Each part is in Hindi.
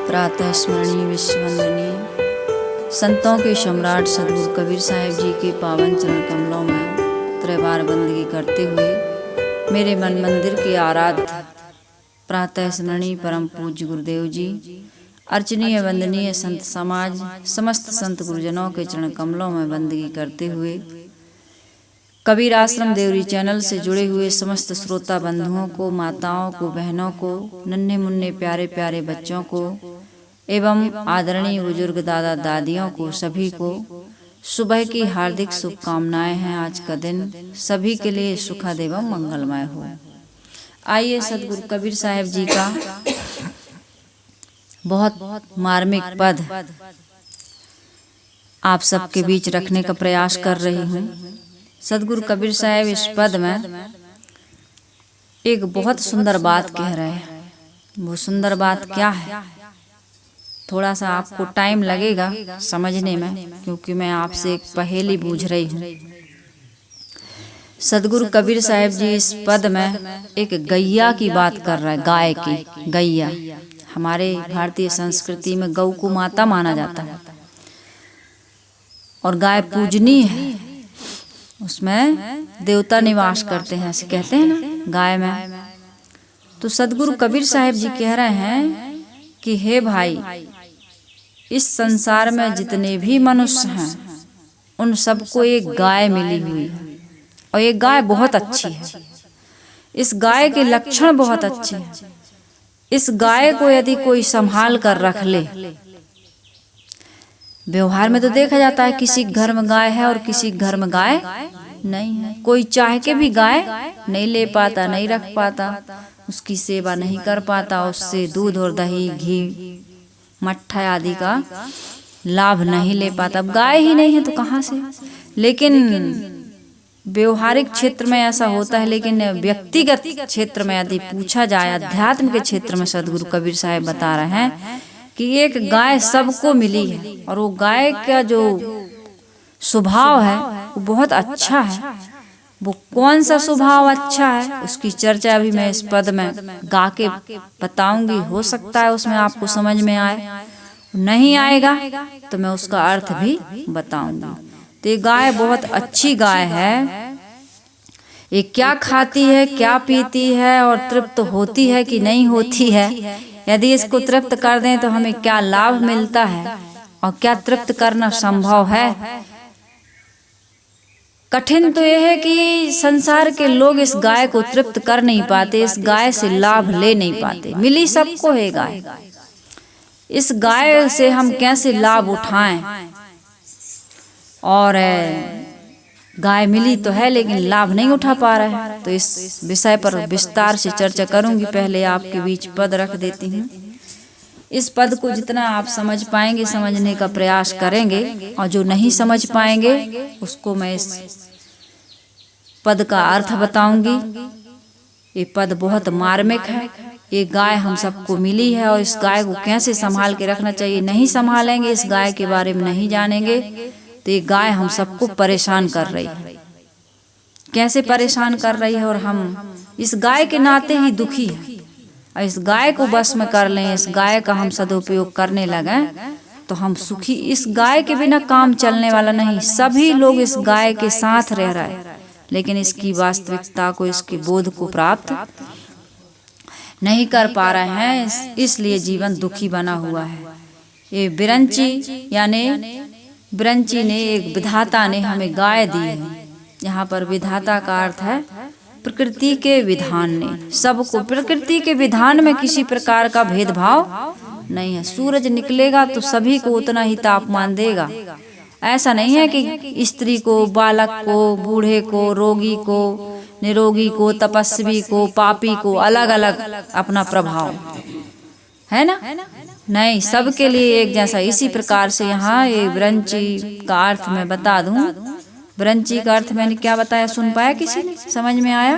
प्रातः स्मरणीय विश्ववंदनीय संतों के सम्राट सदगुरु कबीर साहिब जी के पावन चरण कमलों में त्रैवार बंदगी करते हुए मेरे मन मंदिर के आराध्य प्रातः स्मरणीय परम पूज्य गुरुदेव जी, अर्चनीय वंदनीय संत समाज, समस्त संत गुरुजनों के चरण कमलों में बंदगी करते हुए कबीर आश्रम देवरी चैनल से जुड़े हुए समस्त श्रोता बंधुओं को, माताओं को, बहनों को, नन्हे मुन्ने प्यारे प्यारे बच्चों को एवं आदरणीय बुजुर्ग दादा दादियों को, सभी को सुबह की हार्दिक शुभकामनाएं हैं। आज का दिन सभी के लिए सुखद एवं मंगलमय हो। आइए सदगुरु कबीर साहिब जी का बहुत मार्मिक पद आप सबके बीच रखने का प्रयास कर रही हूँ। सदगुरु कबीर साहिब इस पद में एक बहुत सुंदर बात कह रहे हैं। वो सुंदर बात क्या है, थोड़ा सा आपको टाइम लगेगा समझने में, क्योंकि मैं आपसे एक पहेली पूछ रही हूँ। सदगुरु कबीर साहिब जी इस पद में एक गैया की बात कर रहा है। गाय की, गैया हमारे भारतीय संस्कृति में गौ को माता माना जाता है और गाय पूजनीय है। उसमें देवता निवास करते हैं, ऐसे कहते हैं ना गाय में। तो सदगुरु कबीर साहिब जी कह रहे हैं कि हे भाई, इस संसार में जितने भी मनुष्य हैं उन सबको एक गाय मिली हुई है और ये गाय बहुत अच्छी है। इस गाय के लक्षण बहुत अच्छे हैं। इस गाय को यदि कोई संभाल कर रख ले, व्यवहार में तो देखा जाता है किसी घर में गाय है और किसी घर में गाय नहीं है। कोई चाह के भी गाय नहीं ले पाता, नहीं रख पाता, उसकी सेवा नहीं कर पाता, उससे दूध और दही, घी, मट्ठा आदि का लाभ नहीं ले पाता। अब गाय ही नहीं है तो कहाँ से। लेकिन व्यवहारिक क्षेत्र में ऐसा होता है, लेकिन व्यक्तिगत क्षेत्र में यदि पूछा जाए, अध्यात्म के क्षेत्र में सदगुरु कबीर साहिब बता रहे हैं कि एक गाय सबको मिली है और वो गाय का जो स्वभाव है वो बहुत अच्छा है। वो कौन सा स्वभाव अच्छा है उसकी चर्चा भी मैं इस पद में गा के बताऊंगी। हो सकता है उसमें आपको समझ में आए, नहीं आएगा तो मैं उसका अर्थ भी बताऊंगी। तो ये गाय बहुत अच्छी गाय है। ये क्या खाती है, क्या पीती है और तृप्त होती है कि नहीं होती है, यदि इसको तृप्त कर दें तो हमें क्या लाभ मिलता है और क्या तृप्त करना संभव है। कठिन तो यह है कि संसार के लोग इस गाय को तृप्त कर नहीं पाते, इस गाय से लाभ ले नहीं पाते। मिली सबको है गाय, इस गाय से हम कैसे लाभ उठाएं। और गाय मिली तो है लेकिन लाभ नहीं उठा पा रहा है। तो इस विषय पर विस्तार से चर्चा करूंगी। पहले आपके बीच पद रख देती हूँ। इस पद को जितना आप समझ पाएंगे समझने का प्रयास करेंगे, और जो नहीं समझ पाएंगे उसको मैं इस पद का अर्थ बताऊंगी। ये पद बहुत मार्मिक है। ये गाय हम सबको मिली है और इस गाय को कैसे संभाल के रखना चाहिए, नहीं संभालेंगे, इस गाय के बारे में नहीं जानेंगे तो ये गाय हम सबको परेशान कर रही है। कैसे परेशान कर रही है और हम इस गाय के नाते ही दुखी हैं। और इस गाय को बस में कर लें, इस गाय का हम सदुपयोग करने लगे तो हम सुखी। इस गाय के बिना काम चलने वाला नहीं। सभी लोग इस गाय के साथ रह रहे हैं लेकिन इसकी वास्तविकता को, इसके बोध को प्राप्त नहीं कर पा रहे हैं, इसलिए जीवन दुखी बना हुआ है। ये बिरंची यानी बिरंची ने, एक विधाता ने हमें गाय दी है। यहाँ पर विधाता का अर्थ है प्रकृति के विधान ने सबको, प्रकृति के विधान में किसी प्रकार का भेदभाव नहीं है। सूरज निकलेगा तो सभी को उतना ही तापमान देगा। ऐसा नहीं है कि स्त्री को, बालक को, बूढ़े को, रोगी को, निरोगी को, तपस्वी को, पापी को अलग अलग अपना प्रभाव है ना, नहीं, सबके लिए एक जैसा। इसी प्रकार से यहाँ ये ब्रंची का अर्थ मैं बता दूं। ब्रंची का अर्थ मैंने क्या बताया, सुन पाया किसी ने, समझ में आया?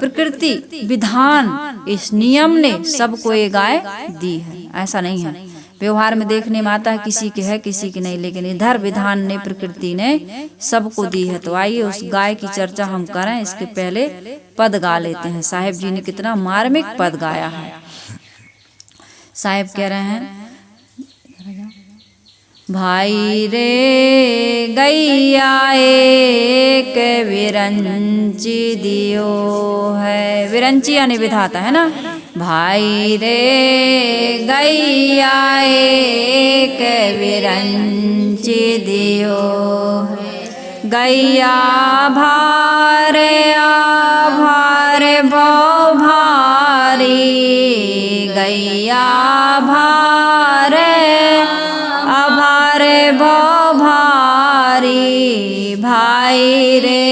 प्रकृति विधान, इस नियम ने सबको ये गाय दी है। ऐसा नहीं है, व्यवहार में देखने में आता है किसी के है किसी के नहीं, लेकिन इधर विधान ने, प्रकृति ने सबको दी है। तो आइए उस गाय की चर्चा हम करें। इसके पहले पद गा लेते हैं। साहिब जी ने कितना मार्मिक पद गाया है। साहेब कह रहे हैं, भाई रे गैया एक विरंची दियो है, विरंची यानी विधाता है ना। भाई रे गैया एक विरंची दियो है, गैया भारे आभारे भव भारी, गैया भारे आभारे भव भारी, भाई रे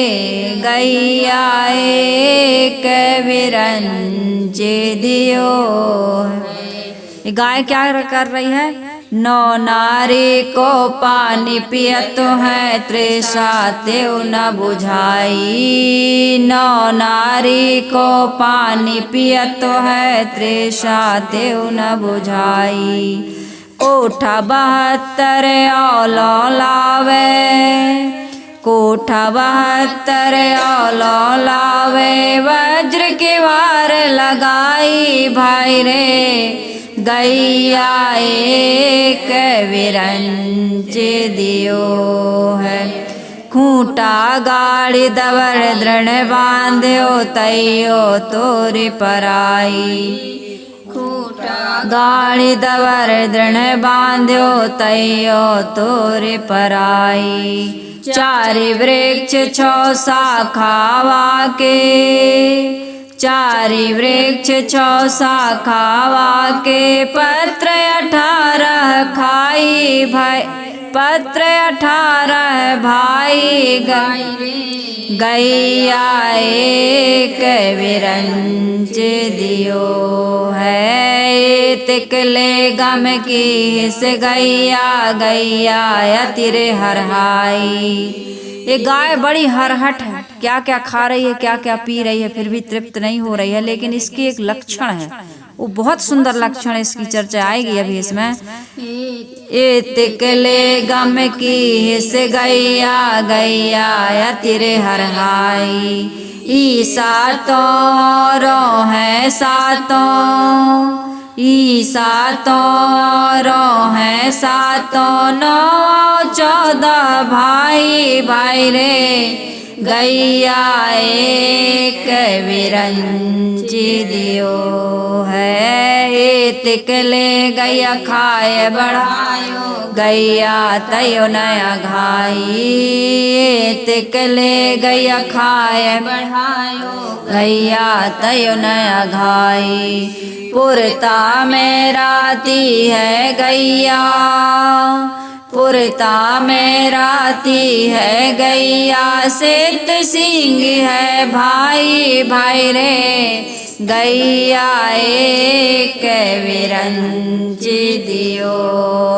गैया एक विरंची दियो है। ये गाय क्या कर रही है? नौ नारी को पानी पियत है, तृषा त्यों न बुझाई, नौ नारी को पानी पियत है, तृषा त्यों न बुझाई, कोठा 72 औलो लावे, कोठा 72 औलो लावे, वज्र की वार लगाई, भाई रे गैया एक विरंची दियो है, खूंटा गाड़ी दवर दृढ़ बांध्यो, तैयो तोरी पराई, खूंटा गाड़ी दवर दृढ़ बांध्यो, तैयो तोरी पराई, चारि वृक्ष 6 शाखावा के, चारि वृक्ष 6 शाखावा के, पत्र 18 खाई, भाई पत्र 18 भाई, गैया एक विरंची दियो है, तिकले गम की हिस गैया, गैया अतिरे हरहाई। ये गाय बड़ी हरहट है, क्या क्या खा रही है, क्या क्या पी रही है, फिर भी तृप्त नहीं हो रही है, लेकिन इसकी एक लक्षण है, वो बहुत सुंदर लक्षण है, इसकी चर्चा आएगी अभी इसमें। ए तिकले गम की हिस गैया, गैया अतिरे हरहाई, ई सातों रो है सातों, ई सातों रो है सातों, 9 14 भाई, भाई रे गैया एक विरंची दियो है, तिकले गैया खाए बढ़ायो, गैया तयो नया घाई, तिकले गैया खाए बढ़ायो, गैया तयो नया घाई, पुरता में राती है गैया, पुरता में राती है गैया, सित सिंह है भाई, भाई रे गैया एक विरंची दियो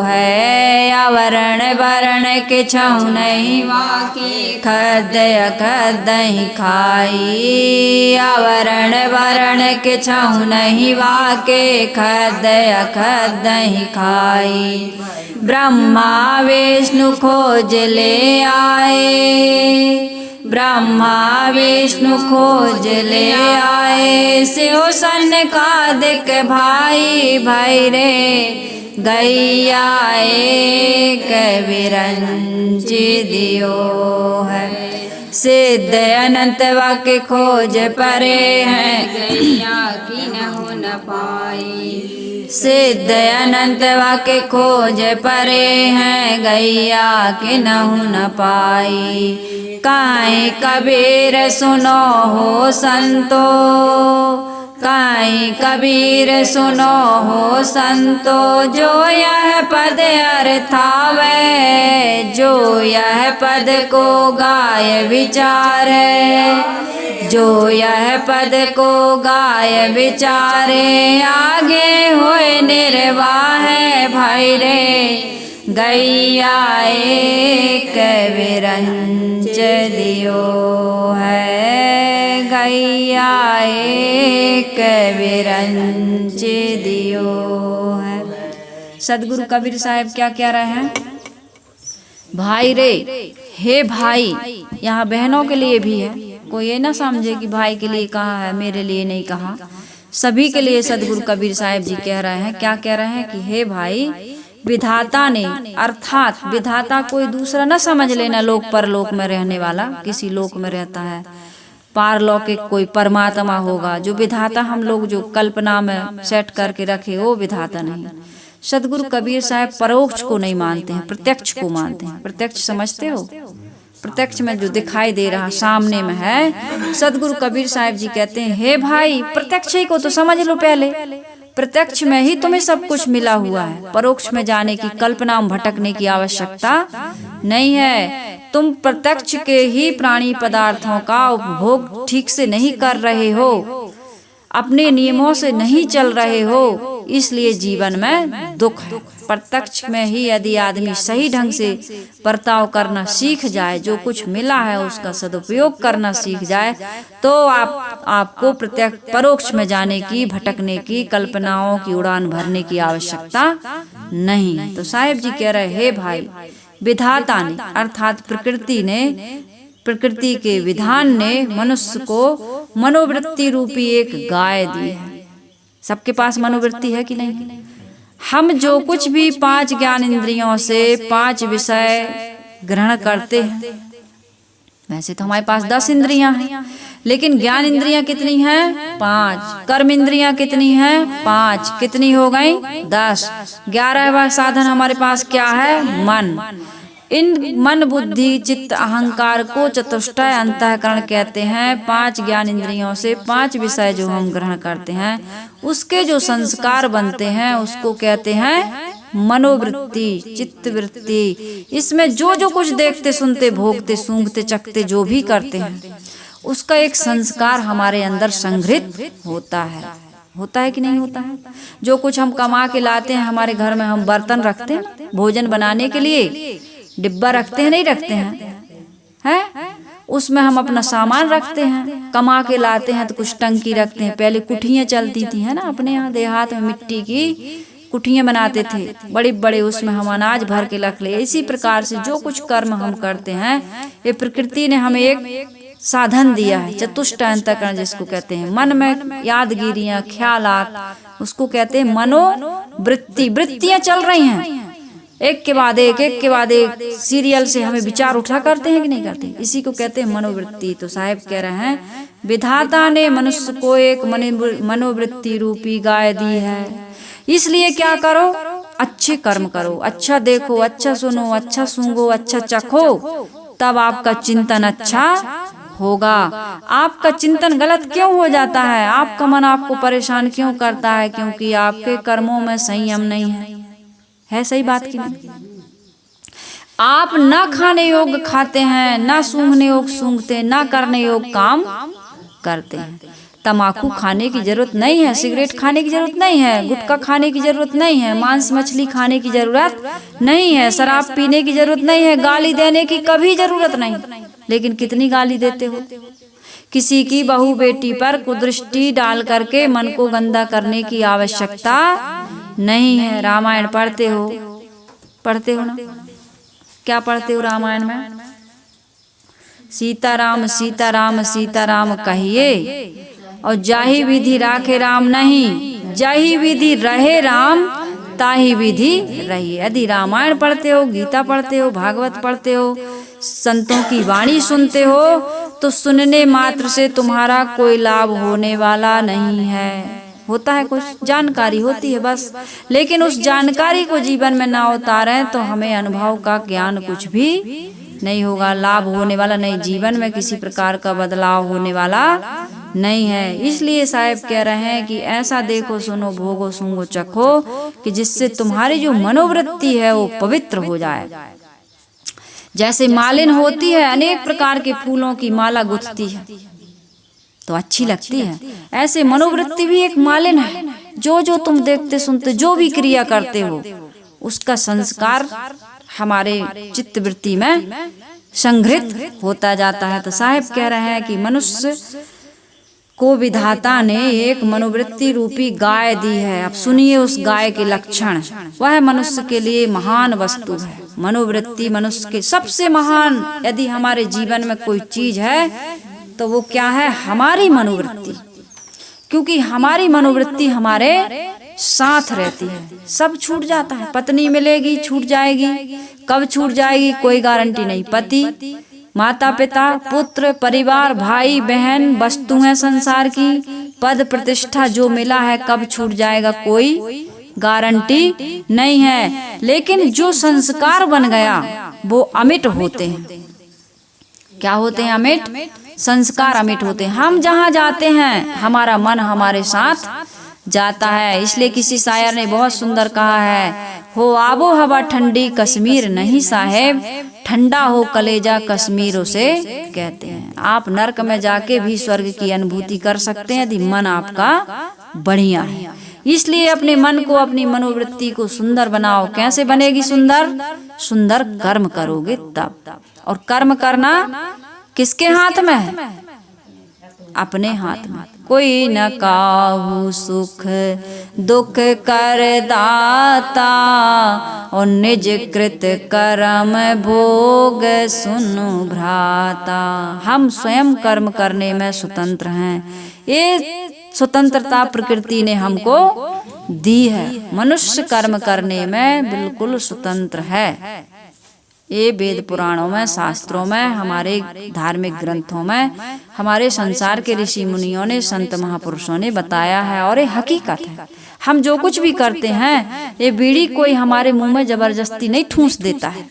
है, आवरण वरण के छऊ नहीं वाकी, खद खद नहीं खाई, आवरण वरण के छऊ नहीं वाके, खद खद नहीं खाई, ब्रह्मा विष्णु खोज ले आए, ब्रह्मा विष्णु खोज ले आए, शिव सनकादिक भाई, भाई रे गैया एक विरंची दियो है, सिद्ध अनंत वाक्य खोज परे हैं, गैया की न पाई, सिद्ध अनंत वाक्य खोज परे हैं, गैया की न पाई, काई कबीर सुनो हो संतो, काई कबीर सुनो हो संतो, जो यह पद अर्थावे, जो यह पद को गाय विचारे, जो यह पद को गाय विचारे, आगे होए निर्वाह भाई रे गैया एक विरंच दियो है, गैया एक विरंच दियो है। सदगुरु कबीर साहब क्या कह रहे हैं? भाई रे, हे भाई, यहाँ बहनों के लिए भी है, कोई ये ना समझे कि भाई के लिए कहा है मेरे लिए नहीं कहा। सभी के लिए सदगुरु कबीर साहिब जी कह रहे हैं, क्या कह रहे हैं कि हे भाई, विधाता ने, अर्थात विधाता कोई दूसरा न समझ लेना, लोक परलोक में रहने वाला, किसी लोक में रहता है, पारलौकिक कोई परमात्मा होगा। जो विधाता हम लोग जो कल्पना में सेट करके रखे, वो विधाता नहीं। सदगुरु कबीर साहब परोक्ष को नहीं मानते हैं, प्रत्यक्ष को मानते हैं। प्रत्यक्ष समझते हो? प्रत्यक्ष में जो दिखाई दे रहा सामने में है, सदगुरु कबीर साहब जी कहते हैं, हे भाई, प्रत्यक्ष ही को तो समझ लो पहले। प्रत्यक्ष में ही तुम्हें सब कुछ मिला हुआ है। परोक्ष में जाने की, कल्पना में भटकने की आवश्यकता नहीं है। तुम प्रत्यक्ष के ही प्राणी पदार्थों का उपभोग ठीक से नहीं कर रहे हो, अपने नियमों से नहीं चल रहे हो, इसलिए जीवन में दुख है। प्रत्यक्ष में ही यदि आदमी सही ढंग से बर्ताव करना सीख जाए, जो कुछ मिला है उसका सदुपयोग करना सीख जाए, तो आपको प्रत्यक्ष परोक्ष में जाने की, भटकने की, कल्पनाओं की उड़ान भरने की आवश्यकता नहीं है। तो साहिब जी कह रहे, हे भाई, विधाता ने, अर्थात प्रकृति के विधान ने मनुष्य को मनोवृत्ति रूपी एक गाय दी है। सबके पास मनोवृत्ति है कि नहीं? हम जो कुछ भी 5 ज्ञान इंद्रियों से 5 विषय ग्रहण करते हैं, वैसे तो हमारे पास 10 इंद्रियां हैं, लेकिन ज्ञान इंद्रियां कितनी हैं? 5। कर्म इंद्रियां कितनी हैं? 5। कितनी हो गई? 10। 11वां साधन हमारे पास क्या है? मन। इन मन, बुद्धि, चित्त, अहंकार को चतुष्टय अंतःकरण कहते हैं। 5 ज्ञान इंद्रियों से 5 विषय जो हम ग्रहण करते हैं, उसके जो संस्कार बनते हैं, उसको कहते हैं मनोवृत्ति, चित्तवृत्ति। इसमें जो जो कुछ देखते, सुनते, भोगते, सूंघते, चखते, जो भी करते हैं, उसका एक संस्कार हमारे अंदर संग्रहित होता है। होता है कि नहीं होता है? जो कुछ हम कमा के लाते हैं, हमारे घर में हम बर्तन रखते हैं भोजन बनाने के लिए, डिब्बा रखते हैं, नहीं रखते हैं? उसमें हम अपना सामान रखते हैं। कमा के लाते हैं तो कुछ टंकी रखते हैं। पहले कुठियाँ चलती थी, है ना, अपने यहाँ देहात में मिट्टी की कुठियाँ बनाते थे, बड़े बड़े, उसमें हम अनाज भर के रख ले। इसी प्रकार से जो कुछ कर्म हम करते हैं, ये प्रकृति ने हमें एक साधन दिया है, चतुष्ट अंतःकरण जिसको कहते हैं। मन में यादगिरियाँ, ख्यालात, उसको कहते हैं मनोवृत्ति। वृत्तियाँ चल रही हैं, एक के बाद एक सीरियल से हमें विचार उठा करते हैं कि नहीं करते? इसी को कहते हैं मनोवृत्ति। तो साहिब कह रहे हैं, विधाता ने मनुष्य को एक मनोवृत्ति रूपी गाय दी है, इसलिए क्या करो? अच्छे कर्म करो, अच्छा देखो, अच्छा सुनो, अच्छा सूंघो, अच्छा चखो, तब आपका चिंतन अच्छा होगा। आपका चिंतन गलत क्यों हो जाता है? आपका मन आपको परेशान क्यों करता है? क्योंकि आपके कर्मों में संयम नहीं है सही बात की नहीं? आप ना खाने योग्य खाते हैं, ना सूंघने योग्य सूंघते, ना करने योग्य काम करते हैं। तम्बाकू खाने की जरूरत नहीं है, सिगरेट खाने की जरूरत नहीं है, गुटखा खाने की जरूरत नहीं है, मांस मछली खाने की जरूरत नहीं है, शराब पीने की जरूरत नहीं है, गाली देने की कभी जरूरत नहीं। लेकिन कितनी गाली देते हो? किसी की बहू बेटी पर कुदृष्टि डाल करके मन को गंदा करने की आवश्यकता नहीं है। रामायण पढ़ते हो ना? क्या पढ़ते हो रामायण में? सीताराम सीताराम सीताराम कहिए, और जाहि विधि राखे राम नहीं, जाहि विधि रहे राम ताहि विधि रहिए। यदि रामायण पढ़ते हो, गीता पढ़ते हो, भागवत पढ़ते हो, संतों की वाणी सुनते हो, तो सुनने मात्र से तुम्हारा कोई लाभ होने वाला नहीं है। होता है कुछ जानकारी होती है बस, लेकिन उस जानकारी को जीवन में ना उतारें तो हमें अनुभव का ज्ञान कुछ भी नहीं होगा, लाभ होने वाला नहीं, जीवन में किसी प्रकार का बदलाव होने वाला नहीं है। इसलिए साहिब कह रहे हैं कि ऐसा देखो, सुनो, भोगो, सूंघो, चखो कि जिससे तुम्हारी जो मनोवृत्ति है वो पवित्र हो जाए। जैसे मालिन होती है, अनेक प्रकार के फूलों की माला गुथती है तो अच्छी लगती है, ऐसे मनोवृत्ति भी एक मालिन है। जो जो तुम देखते, सुनते, जो भी क्रिया करते हो, उसका संस्कार हमारे चित्तवृत्ति में संग्रहित होता जाता है। तो साहिब कह रहे हैं कि मनुष्य को विधाता ने एक मनोवृत्ति रूपी गाय दी है। अब सुनिए उस गाय के लक्षण। वह मनुष्य के लिए महान वस्तु है। मनोवृत्ति मनुष्य के सबसे महान, यदि हमारे जीवन में कोई चीज है तो वो क्या है? हमारी मनोवृत्ति। क्योंकि हमारी मनोवृत्ति हमारे साथ रहती है। सब छूट जाता है, पत्नी मिलेगी छूट जाएगी, कब छूट जाएगी कोई गारंटी नहीं। पति, माता पिता, पुत्र, परिवार, भाई बहन, वस्तुएं संसार की, पद प्रतिष्ठा जो मिला है कब छूट जाएगा कोई गारंटी नहीं है। लेकिन जो संस्कार बन गया वो अमिट होते हैं। क्या होते हैं? अमिट। संस्कार अमिट होते हैं। हम जहाँ जाते हैं हमारा मन हमारे साथ जाता है। इसलिए किसी शायर ने बहुत सुंदर कहा है, हो आबो हवा ठंडी कश्मीर नहीं साहेब, ठंडा हो कलेजा कश्मीरों से कहते हैं। आप नरक में जाके भी स्वर्ग की अनुभूति कर सकते हैं यदि मन आपका बढ़िया है। इसलिए अपने मन को, अपनी मनोवृत्ति को सुंदर बनाओ। कैसे बनेगी सुंदर? सुंदर कर्म करोगे तब। और कर्म करना किसके हाथ में है? अपने हाथ में। कोई न काहू सुख दुख कर दाता, और निज कृत कर्म भोग सुनु भ्राता। हम स्वयं कर्म करने में स्वतंत्र हैं। ये स्वतंत्रता प्रकृति ने हमको दी है। मनुष्य कर्म करने में बिल्कुल स्वतंत्र है। ये वेद पुराणों में, शास्त्रों में, हमारे धार्मिक ग्रंथों में, हमारे संसार के ऋषि मुनियों ने, संत महापुरुषों ने बताया है और ये हकीकत है। हम जो कुछ भी करते हैं, ये बीड़ी कोई हमारे मुंह में जबरदस्ती नहीं ठूंस देता है,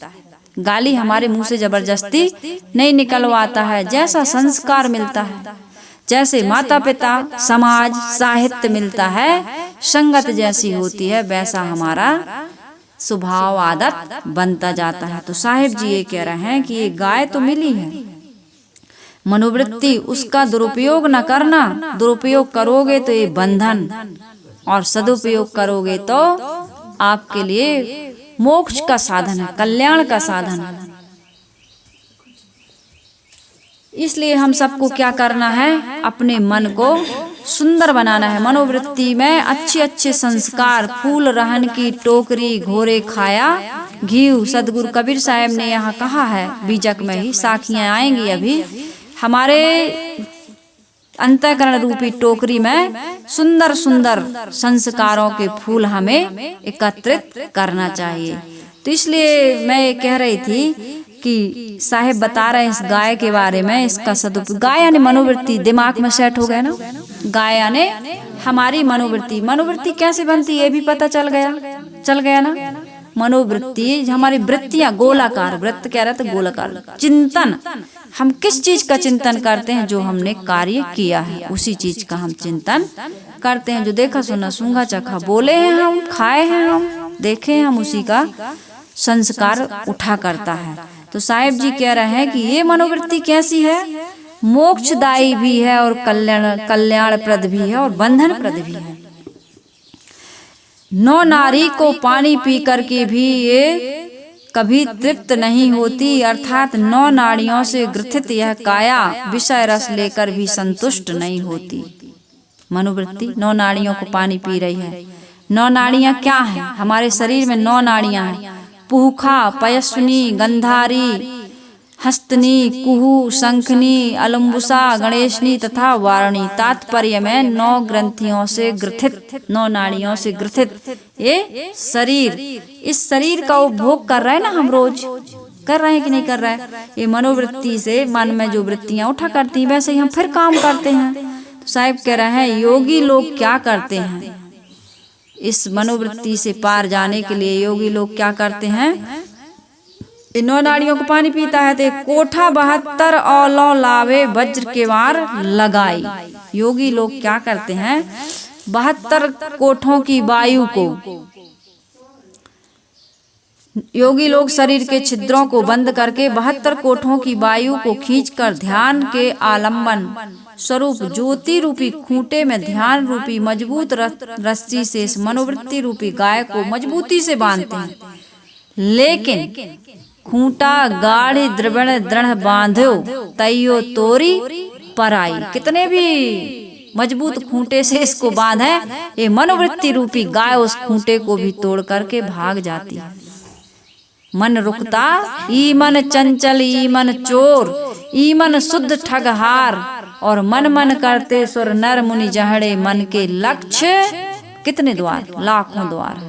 गाली हमारे मुंह से जबरदस्ती नहीं निकलवाता है। जैसा संस्कार मिलता है, जैसे माता पिता, समाज, साहित्य मिलता है, संगत जैसी होती है, वैसा हमारा स्वभाव आदत बनता जाता है। तो साहिब जी ये कह रहे हैं कि ये गाय तो मिली है, मनोवृत्ति उसका दुरुपयोग न करना। दुरुपयोग करोगे तो ये बंधन, और सदुपयोग करोगे तो आपके लिए मोक्ष का साधन है, कल्याण का साधन है। इसलिए हम सबको क्या करना है? अपने मन को सुंदर बनाना है। मनोवृत्ति में अच्छे अच्छे संस्कार, फूल रहन की टोकरी घोरे खाया घीव। सदगुरु कबीर साहब ने यहाँ कहा है, बीजक में ही साखियाँ आएंगी अभी। हमारे अंतःकरण रूपी टोकरी में सुंदर सुंदर संस्कारों के फूल हमें एकत्रित करना चाहिए। तो इसलिए मैं ये कह रही थी कि साहेब बता रहे हैं इस गाय के बारे में, इसका सदुपयोग। गाय यानी मनोवृत्ति दिमाग में सेट हो गया ना। गाय यानी हमारी मनोवृत्ति। मनोवृत्ति कैसे बनती है ये भी पता चल गया ना। मनोवृत्ति हमारी वृत्तियां गोलाकार, वृत्त क्या रहता है? गोलाकार। चिंतन, हम किस चीज का चिंतन करते हैं? जो हमने कार्य किया है उसी चीज का हम चिंतन करते हैं। जो देखा सुना सूंघा चखा बोले हैं हम, खाए हैं हम, देखे हैं हम, उसी का संस्कार उठा करता है। तो साहिब जी कह रहे हैं कि ये मनोवृत्ति कैसी है? मोक्षदायी भी है और कल्याणप्रद भी है और बंधन प्रद भी है। नौ नारी को पानी पी करके भी ये कभी तृप्त नहीं होती, अर्थात नौ नाड़ियों से ग्रथित यह काया विषय रस लेकर भी संतुष्ट नहीं होती। मनोवृत्ति नौ नाड़ियों को पानी पी रही है। नौ नाड़ियां क्या हैं? हमारे शरीर में नौ नाड़ियां हैं। पुहुखा, पयस्विनी, गंधारी, हस्तनी, कुहू, शंखनी, अलम्बुसा, गणेशनी तथा वारणी। तात्पर्य में नौ ग्रंथियों से ग्रथित, नौ नाड़ियों से ग्रथित ये शरीर, इस शरीर का उपभोग कर रहे हैं ना हम, रोज कर रहे हैं कि नहीं कर रहे हैं? ये मनोवृत्ति से मन में जो वृत्तियां उठा करती हैं वैसे ही हम फिर काम करते हैं। तो साहिब कह रहे हैं योगी लोग क्या करते हैं? इस मनोवृत्ति से पार जाने के लिए योगी लोग क्या करते हैं? इन नौ नाड़ियों को पानी पीता है तो कोठा 72 औलों लावे वज्र के वार लगाई। योगी लोग क्या करते हैं? 72 कोठों की वायु को, योगी लोग शरीर के छिद्रों को बंद करके 72 कोठों की वायु को खींचकर ध्यान के आलंबन स्वरूप ज्योति रूपी खूंटे में ध्यान रूपी मजबूत रस्सी से इस मनोवृत्ति रूपी गाय को मजबूती से बांधते हैं। लेकिन खूंटा गाढ़ी दृढ़ बांधो तैयो तोरी पराई। कितने भी मजबूत खूंटे से इसको बांधे, ये मनोवृत्ति रूपी गाय उस खूंटे को भी तोड़ करके भाग जाती है। मन रुकता ई मन चंचल, ई मन चोर, ई मन शुद्ध ठगहार, और मन मन करते सुर नर मुनि जहड़े, मन के लक्ष्य कितने द्वार, लाखों द्वार।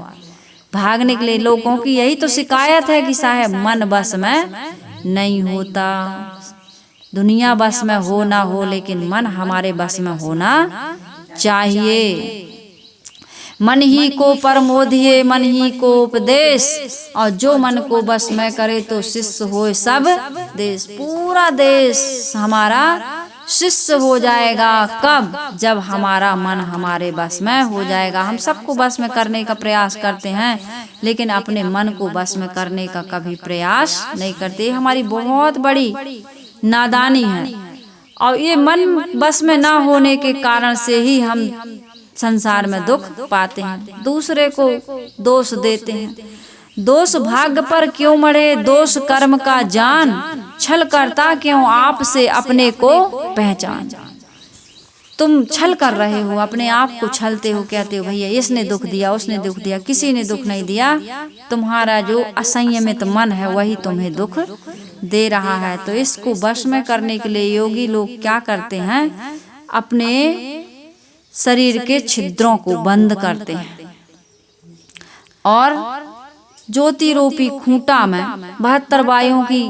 भागने के लिए लोगों की यही तो शिकायत है कि साहब मन बस में नहीं होता। दुनिया बस में हो ना हो, लेकिन मन हमारे बस में होना चाहिए। मन ही को परमोधिये मन ही को उपदेश, और जो मन को बस में करे तो शिष्य होए सब देश। पूरा देश हमारा शिष्य हो जाएगा। कब? जब हमारा मन हमारे बस में हो जाएगा। हम सबको बस में करने का प्रयास करते हैं, लेकिन अपने मन को बस में करने का कभी प्रयास नहीं करते। हमारी बहुत बड़ी नादानी है, और ये मन बस में ना होने के कारण से ही हम संसार में दुख पाते हैं। दूसरे को दोष देते हैं। दोष भाग्य पर क्यों मढ़े, दोष कर्म का जान, छल करता क्यों आपसे अपने को पहचान। तुम छल कर रहे हो, अपने आप को छलते हो, कहते हो भैया इसने दुख दिया, उसने दुख दिया, किसी ने दुख नहीं दिया। तुम्हारा जो असंयमित मन है वही तुम्हें दुख दे रहा है। तो इसको वश में करने के लिए योगी लोग क्या करते हैं, अपने शरीर के छिद्रों को बंद करते हैं और ज्योति रूपी खूंटा में 72 वायुओं की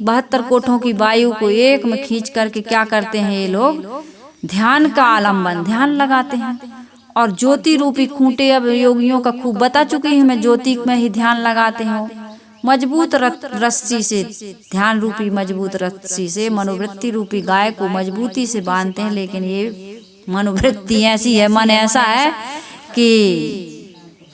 72 कोठों की वायु को एक में खींच करके क्या करते हैं ये लोग, ध्यान का आलम्बन, ध्यान लगाते हैं। और ज्योति रूपी खूंटे अब योगियों का खूब बता चुकी हूँ मैं, ज्योति में ही ध्यान लगाते हो। मजबूत रस्सी से, ध्यान रूपी मजबूत रस्सी से मनोवृत्ति रूपी गाय को मजबूती से बांधते हैं। लेकिन ये मनोवृत्ति ऐसी है, मन ऐसा है कि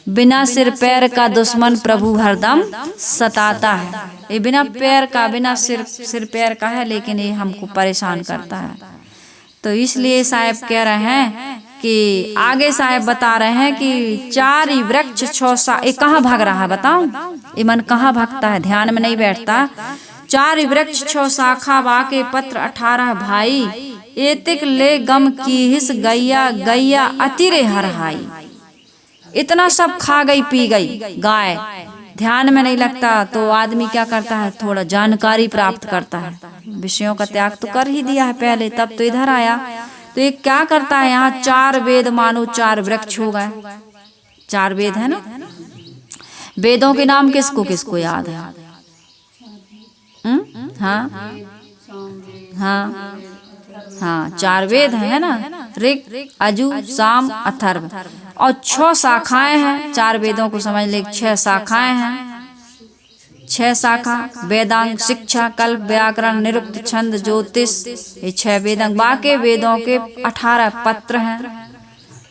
बिना सिर पैर का दुश्मन प्रभु हरदम सताता है। ये बिना पैर का, बिना सिर पैर का है, लेकिन ये हमको परेशान करता है। तो इसलिए साहब कह रहे हैं कि आगे साहब बता रहे हैं कि 4 वृक्ष 6 ये कहाँ भाग रहा है बताओ, ये मन कहाँ भागता है, ध्यान में नहीं बैठता। 4 वृक्ष 6 शाखा बाके पत्र 18 भाई, एतिक ले गम की हिस गैया, गैया अतिरे हरहाई। इतना सब खा गई पी गई गाय, ध्यान में नहीं लगता। तो आदमी क्या करता है, थोड़ा जानकारी प्राप्त करता है। विषयों का त्याग तो कर ही दिया है पहले, तब तो इधर आया। तो ये क्या करता है, यहाँ 4 वेद मानो 4 वृक्ष हो गए। 4 वेद है ना, वेदों के नाम किसको किसको याद है? हाँ हाँ हाँ, 4 वेद है ना, ऋग यजु साम अथर्व, और 6 शाखाएं हैं। 4 वेदों को समझ ले, 6 शाखाएं हैं। 6 शाखा वेदांग, शिक्षा, कल्प, व्याकरण, निरुक्त, छंद, ज्योतिष, ये 6 वेदांग। बाकी वेदों के 18 पत्र हैं।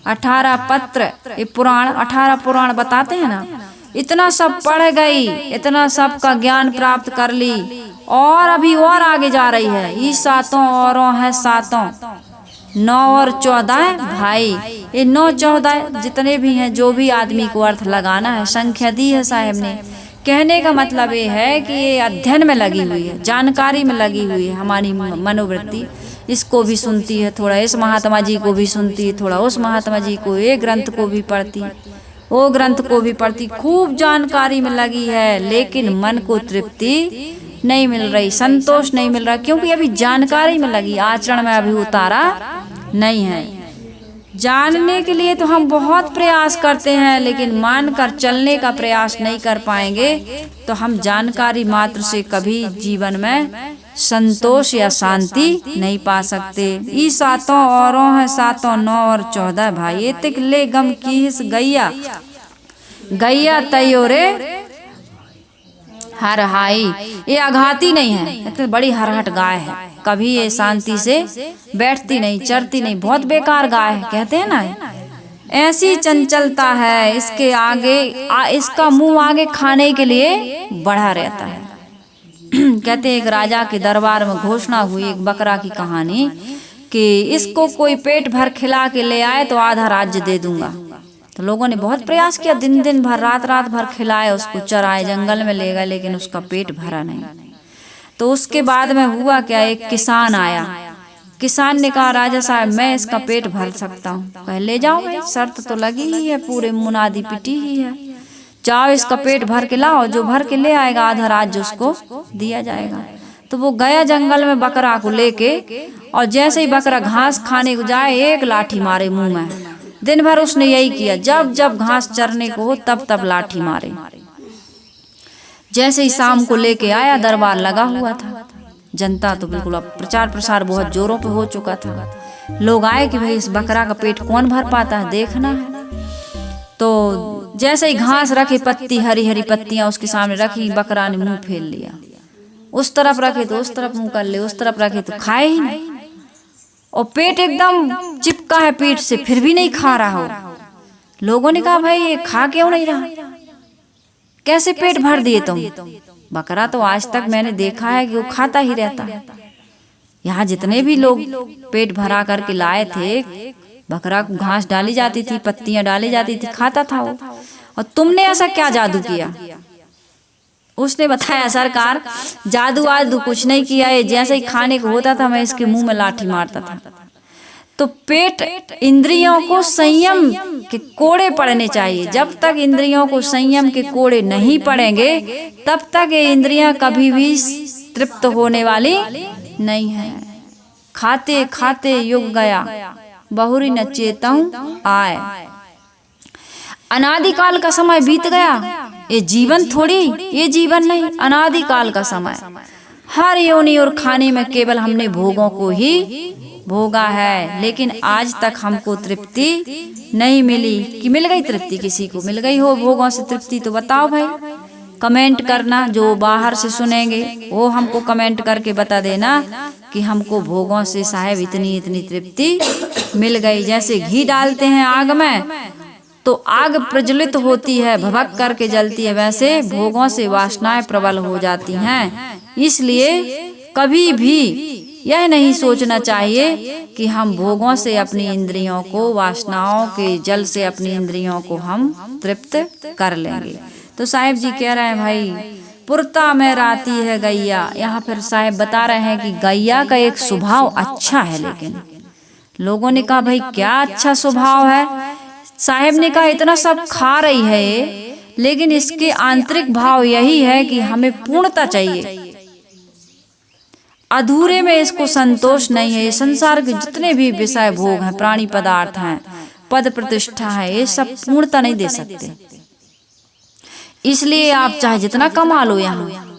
18 पत्र, ये पुराण, 18 पुराण बताते हैं ना। इतना सब पढ़ गई, इतना सब का ज्ञान प्राप्त कर ली, और अभी और आगे जा रही है। ये 7 औरों है, 7 9 और 14 भाई। ये 9 14 जितने भी हैं, जो भी आदमी को अर्थ लगाना है, संख्या दी है साहब ने। कहने का मतलब ये है कि ये अध्ययन में लगी हुई है, जानकारी में लगी हुई है हमारी मनोवृत्ति। इसको भी सुनती है, थोड़ा इस महात्मा जी को भी सुनती है, थोड़ा उस महात्मा जी को, ये ग्रंथ को भी पढ़ती, वो ग्रंथ को भी पढ़ती, खूब जानकारी में लगी है। लेकिन मन को तृप्ति नहीं मिल रही, संतोष नहीं मिल रहा, क्योंकि अभी जानकारी में लगी, आचरण में अभी उतारा नहीं है। जानने के लिए तो हम बहुत प्रयास करते हैं, लेकिन मानकर चलने का प्रयास नहीं कर पाएंगे तो हम जानकारी मात्र से कभी जीवन में संतोष या शांति नहीं पा सकते। ई 7 औरों है, 7 9 और 14 भाई। एतिक ले गम की हिस गैया, गैया तयो रे हरहाई। ये आघाती नहीं है, इतनी बड़ी हरहट गाय है, कभी ये शांति से बैठती नहीं, चरती नहीं, बहुत बेकार गाय है, कहते हैं ना। ऐसी चंचलता है इसके आगे, इसका मुंह आगे खाने के लिए बढ़ा रहता है। कहते हैं एक राजा के दरबार में घोषणा हुई, एक बकरा की कहानी, कि इसको कोई पेट भर खिला के ले आए तो आधा राज्य दे दूंगा। तो लोगों ने बहुत प्रयास किया, दिन दिन भर, रात रात भर खिलाए, उसको चराए, जंगल में ले गए, लेकिन उसका पेट भरा नहीं। तो उसके बाद में हुआ क्या, एक किसान आया। किसान ने कहा राजा साहब मैं इसका पेट भर सकता हूँ। कहे ले जाओ भाई, शर्त तो लगी ही है, पूरे मुनादी पिटी ही है, जाओ इसका पेट भर के लाओ, जो भर के ले आएगा आधा राज्य उसको दिया जाएगा। तो वो गया जंगल में बकरा को लेके, और जैसे ही बकरा घास खाने को जाए एक लाठी मारे मुंह में। दिन भर उसने यही किया, जब जब घास चरने को हो तब तब लाठी मारे। जैसे ही शाम को लेके आया, दरबार लगा हुआ था, जनता तो बिल्कुल अब प्रचार प्रसार बहुत जोरों पे हो चुका था। लोग आए कि भाई इस बकरा का पेट कौन भर पाता है, देखना है। तो जैसे ही घास रखी, पत्ती हरी हरी पत्तियां उसके सामने रखी, बकरा ने मुंह फेर लिया। उस तरफ रखे तो उस तरफ मुंह कर ले, उस तरफ रखे तो खाए ही नहीं, और पेट एकदम चिपका है पीठ से, फिर भी नहीं खा रहा हो। लोगों ने कहा भाई ये खा क्यों नहीं रहा, कैसे पेट भर दिए तुम? बकरा तो आज तक मैंने देखा है कि वो खाता ही रहता है। यहाँ जितने भी लोग पेट भरा करके लाए थे, बकरा को घास डाली जाती थी, पत्तियां डाली जाती थी, खाता था वो। और तुमने ऐसा क्या जादू किया? उसने बताया सरकार जादू वादू कुछ नहीं किया है, जैसे ही खाने को होता था मैं इसके मुंह में लाठी मारता था। तो पेट इंद्रियों को संयम के कोड़े पड़ने चाहिए। जब तक इंद्रियों को संयम के कोड़े नहीं पड़ेंगे तब तक ये इंद्रियां कभी भी तृप्त होने वाली नहीं है। खाते खाते युग गया, बहुरी न चेतऊं आए। अनादिकाल का समय बीत गया, ये जीवन थोड़ी, ये जीवन नहीं, अनादिकाल का समय। हर योनि और खाने में केवल हमने भोगों को ही भोगा है, लेकिन आज तक हमको तृप्ति नहीं मिली। कि मिल गई तृप्ति? किसी को मिल गई हो भोगों से तृप्ति तो बताओ भाई, कमेंट करना। जो बाहर से सुनेंगे वो हमको कमेंट करके बता देना कि हमको भोगों से साहेब इतनी इतनी तृप्ति मिल गई। जैसे घी डालते हैं आग में तो आग प्रज्वलित होती है, भभक करके जलती है, वैसे भोगों से वासनाएं प्रबल हो जाती हैं। इसलिए कभी भी यह नहीं सोचना चाहिए कि हम भोगों से अपनी इंद्रियों को, वासनाओं के जल से अपनी इंद्रियों को हम तृप्त कर लेंगे। तो साहिब जी कह रहे हैं भाई पुरता में राती है गैया। यहाँ फिर साहिब बता रहे हैं कि गैया का एक स्वभाव अच्छा है, लेकिन लोगों ने कहा भाई क्या अच्छा स्वभाव है? साहिब ने कहा इतना सब खा रही है ये, लेकिन इसके आंतरिक भाव यही है कि हमें पूर्णता चाहिए, अधूरे में इसको संतोष नहीं है। ये संसार के जितने भी विषय भोग हैं, प्राणी पदार्थ हैं, पद प्रतिष्ठा है, ये सब पूर्णता नहीं दे सकते। इसलिए आप चाहे जितना कमा लो, यहाँ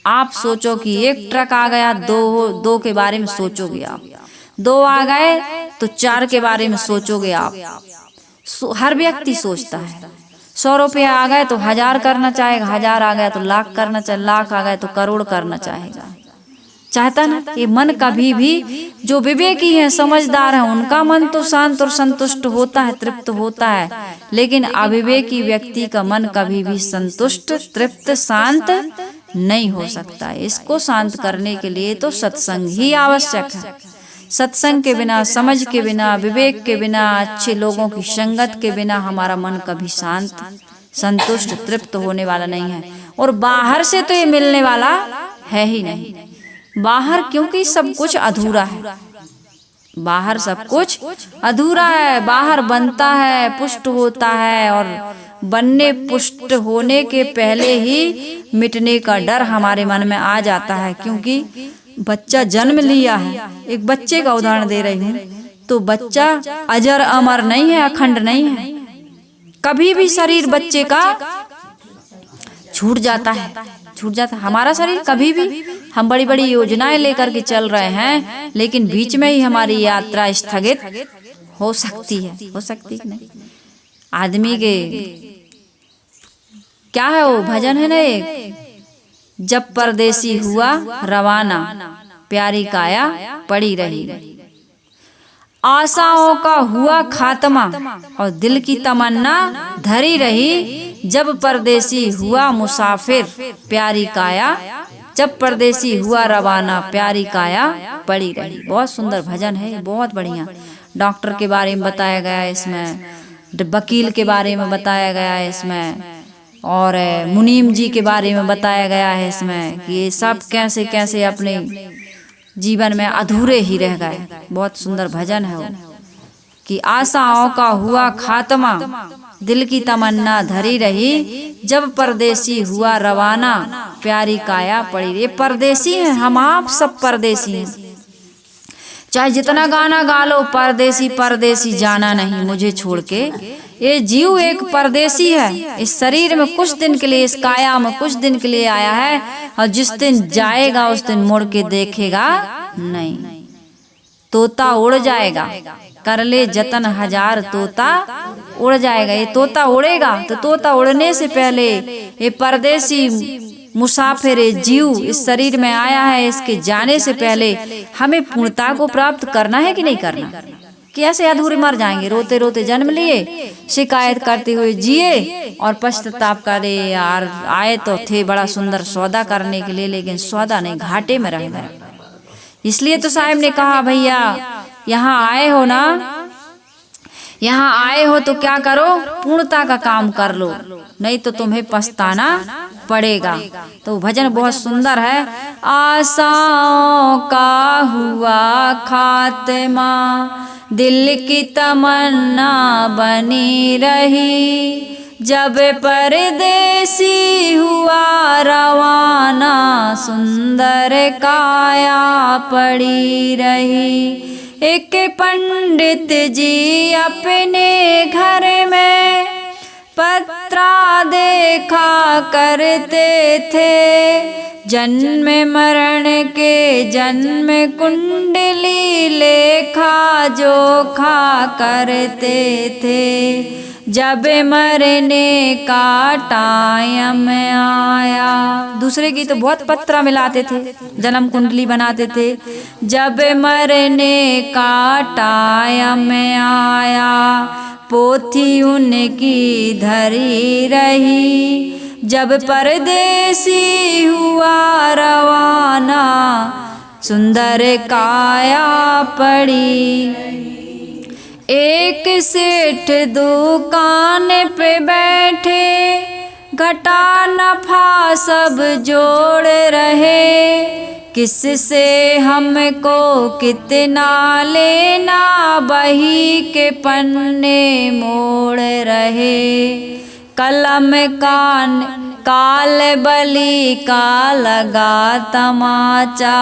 आप सोचो कि एक ट्रक आ गया, दो के बारे में सोचोगे आप, 2 आ गए तो 4 के बारे में सोचोगे आप। हर व्यक्ति सोचता है। 100 रुपया आ गए तो 1000 करना चाहेगा, 1000 आ गया तो लाख करना चाहे, लाख आ गए तो करोड़ करना चाहेगा, चाहता ना। ये मन कभी भी, जो विवेकी है, समझदार है, उनका मन तो शांत और संतुष्ट होता है, तृप्त होता है। लेकिन अविवेकी व्यक्ति का मन कभी भी संतुष्ट, तृप्त, शांत नहीं हो सकता। इसको शांत करने के लिए तो सत्संग ही आवश्यक है। सत्संग के बिना, समझ के बिना, विवेक के बिना, अच्छे लोगों की संगत के बिना हमारा मन कभी शांत, संतुष्ट, तृप्त होने वाला नहीं है। और बाहर से तो ये मिलने वाला है ही नहीं। बाहर क्योंकि सब कुछ अधूरा है, बाहर सब कुछ अधूरा है। बाहर बनता है, पुष्ट होता है, और बनने पुष्ट होने के पहले ही मिटने का डर हमारे मन में आ जाता है। क्योंकि बच्चा जन्म लिया है, एक बच्चे का उदाहरण दे रही हूँ, तो बच्चा अजर अमर नहीं है, अखंड नहीं है। कभी भी शरीर बच्चे का छूट जाता है, छूट जाता है हमारा शरीर। कभी भी हम बड़ी बड़ी योजनाएं लेकर के चल रहे हैं, लेकिन बीच में ही हमारी यात्रा स्थगित हो सकती है, हो सकती है नहीं। आदमी के क्या है वो भजन है ना एक, जब परदेसी हुआ रवाना, प्यारी काया पड़ी रही। आशाओं का हुआ खात्मा और दिल की तमन्ना धरी रही। जब परदेसी हुआ मुसाफिर, प्यारी काया, जब परदेसी हुआ रवाना, प्यारी काया पड़ी रही। बहुत सुंदर भजन है, बहुत बढ़िया। डॉक्टर के बारे में बताया गया है इसमें, वकील के बारे में बताया गया है इसमें, और मुनीम जी के बारे में बताया गया है इसमें कि ये सब कैसे कैसे अपने जीवन में अधूरे ही रह गए। बहुत सुंदर भजन है वो कि आशाओं का हुआ खात्मा दिल की तमन्ना धरी रही, जब परदेसी हुआ रवाना, प्यारी काया पड़ी। ये परदेसी हैं, हम आप सब परदेसी हैं। चाहे जितना गाना गा लो, परदेसी परदेसी जाना नहीं मुझे छोड़ के। ये जीव एक परदेसी है, इस शरीर में कुछ दिन के लिए, इस काया में कुछ दिन के लिए आया है, और जिस दिन जाएगा उस दिन मुड़ के देखेगा नहीं। तोता उड़ जाएगा, कर ले जतन हजार तोता उड़ जाएगा। ये तोता उड़ेगा, तो तोता उड़ने से पहले ये परदेसी मुसाफिर जीव इस शरीर में आया है, इसके जाने से पहले हमें पूर्णता को प्राप्त करना है कि नहीं करना। कि ऐसे अधूरे मर जाएंगे, रोते रोते जन्म लिए, शिकायत करते हुए जिए और पश्चाताप करे। यार आए तो थे बड़ा सुंदर सौदा करने के लिए, लेकिन सौदा नहीं, घाटे में रह गए। इसलिए तो साहब ने कहा, भैया यहाँ आए हो ना, यहाँ आए हो तो क्या करो, पूर्णता का काम कर लो, नहीं तो तुम्हें पछताना पड़ेगा। तो भजन बहुत सुंदर है। आशाओं का हुआ खात्मा, दिल की तमन्ना बनी रही, जब परदेसी हुआ रवाना, सुंदर काया पड़ी रही। एक पंडित जी अपने घर में पत्रा देखा करते थे, जन्म मरण के जन्म कुंडली लेखा जोखा करते थे। जब मरने का टाइम आया, दूसरे की तो बहुत पत्रा मिलाते थे, जन्म कुंडली बनाते थे। जब मरने का टाइम आया, पोथी उनकी धरी रही, जब परदेसी हुआ रवाना, सुंदर काया पड़ी। एक सेठ दुकान पे बैठे, घटा नफा सब जोड़ रहे, किससे हमको कितना लेना, बही के पन्ने मोड़ रहे। कलम काल बली का लगा तमाचा,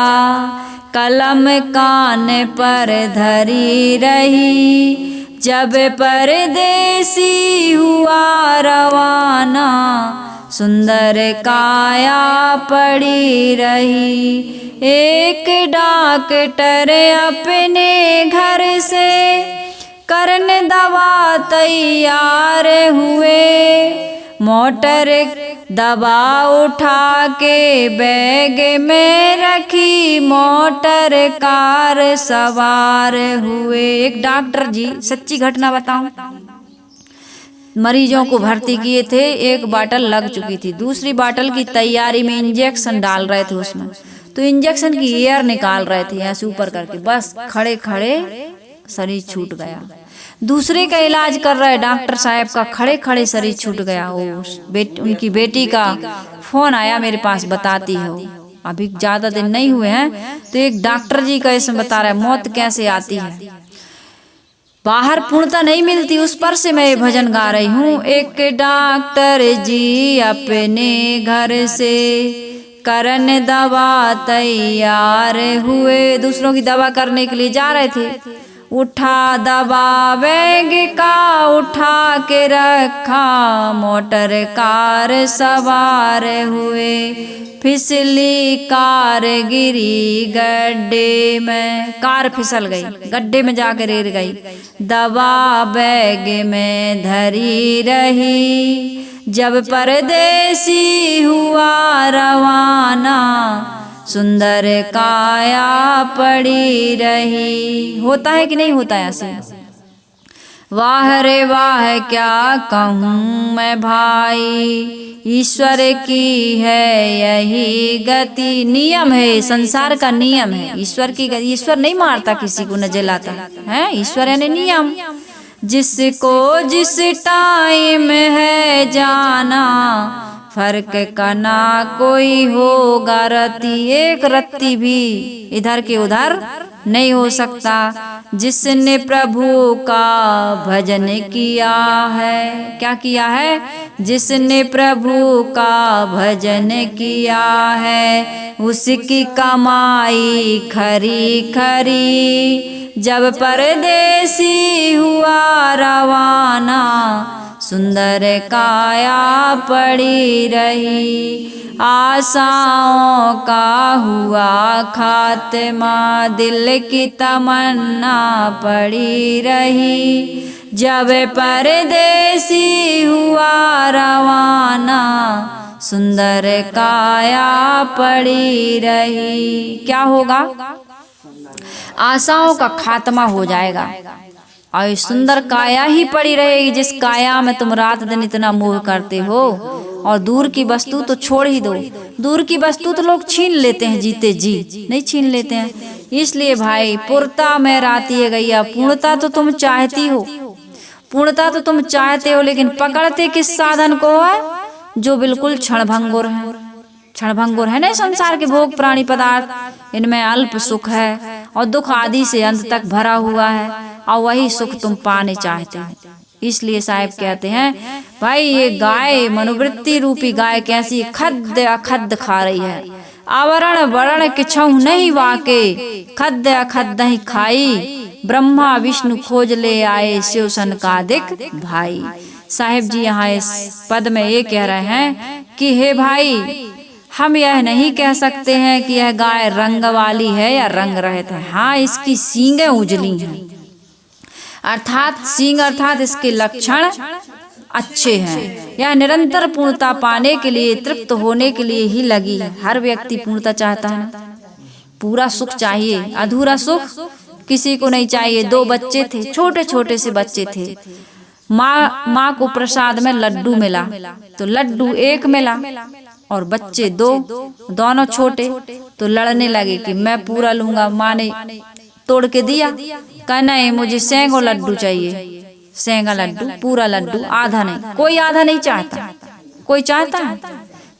कलम कान पर धरी रही, जब परदेसी हुआ रवाना, सुंदर काया पड़ी रही। एक डॉक्टर अपने घर से करने दवा तैयार हुए, मोटर दवा उठा के बैग में रखी, मोटर कार सवार हुए। एक डॉक्टर जी, सच्ची घटना बताऊं, मरीजों को भर्ती किए थे, एक बाटल लग चुकी थी, दूसरी बाटल की तैयारी में इंजेक्शन डाल रहे थे उसमें, तो इंजेक्शन की एयर निकाल रहे थे ऐसे ऊपर करके, बस खड़े खड़े शरीर छूट गया। दूसरे का इलाज कर रहे डॉक्टर साहब का, खड़े खड़े शरीर छूट गया। उनकी बेटी का फोन आया मेरे पास, बताती हो अभी ज्यादा दिन नहीं हुए हैं, तो एक डॉक्टर जी का इसमें बता रहा है मौत कैसे आती है, बाहर पूर्णता नहीं मिलती, उस पर से मैं ये भजन गा रही हूँ। एक डॉक्टर जी अपने घर से करने दवा तैयार हुए, दूसरों की दवा करने के लिए जा रहे थे। उठा दवा बैग का उठा के रखा, मोटर कार सवार हुए, फिसली कार गिरी गड्ढे में, कार फिसल गई, गड्ढे में जाकर गिर गई। दवा बैग में धरी रही, जब परदेसी हुआ रवाना, सुंदर काया पड़ी रही। होता है कि नहीं होता है ऐसे? वाह रे वाह क्या कहूँ मैं भाई, ईश्वर की है यही गति, नियम है, संसार का नियम है, ईश्वर की गति। ईश्वर नहीं मारता किसी को, न जलाता है, ईश्वर यानी नियम। जिसको जिस टाइम है जाना, फर्क का ना कोई होगा रत्ती, एक रत्ती भी इधर के उधर नहीं हो सकता। जिसने प्रभु का भजन किया है, क्या किया है? जिसने प्रभु का भजन किया है, उसकी कमाई खरी खरी। जब परदेसी हुआ रवाना, सुंदर काया पड़ी रही। आशाओं का हुआ खात्मा, दिल की तमन्ना पड़ी रही। जब परदेसी हुआ रवाना, सुंदर काया पड़ी रही। क्या होगा? आशाओं का खात्मा हो जाएगा और सुंदर काया ही पड़ी रहेगी, जिस काया में तुम रात दिन इतना मोह करते हो। और दूर की वस्तु तो छोड़ ही दो, दूर की वस्तु तो लोग छीन लेते हैं, जीते जी नहीं छीन लेते हैं। इसलिए भाई, पुरता में राती है गैया, पूर्णता तो तुम चाहती हो, पूर्णता तो तुम चाहते हो, लेकिन पकड़ते किस साधन को है? जो बिल्कुल क्षणभंगुर है, क्षणभंगुर है ना संसार के भोग प्राणी पदार्थ। इनमें अल्प सुख है और दुख आदि से अंत तक भरा हुआ है, और वही सुख तुम पाने चाहते हो। इसलिए साहब कहते हैं, भाई ये गाय, मनोवृत्ति रूपी गाय कैसी खद्य अखद्य खा रही है। आवरण वरण किछौ नहीं वाके, खद्य अखद्य ही खाई। ब्रह्मा विष्णु खोज ले आए, शिव सनकादिक भाई। साहेब जी यहाँ इस पद में ये कह रहे हैं कि हे भाई, हम यह नहीं कह सकते हैं कि यह गाय रंग वाली है या रंग रहित है। हाँ, इसकी सींगें उजली हैं, अर्थात सींग अर्थात इसके लक्षण अच्छे हैं। यह निरंतर पूर्णता पाने के लिए, तृप्त होने के लिए ही लगी है। हर व्यक्ति पूर्णता चाहता है ना, पूरा सुख चाहिए, अधूरा सुख किसी को नहीं चाहिए। 2 बच्चे थे, छोटे छोटे से बच्चे थे। माँ को प्रसाद में लड्डू मिला, तो लड्डू एक मिला और बच्चे 2, दोनों छोटे, तो लड़ने लगे कि मैं पूरा लूंगा। माँ ने तोड़ के दिया, कहा नहीं मुझे सेंगो लड्डू चाहिए, सेंगा लड्डू, पूरा लड्डू, आधा नहीं। कोई आधा नहीं चाहता, कोई चाहता है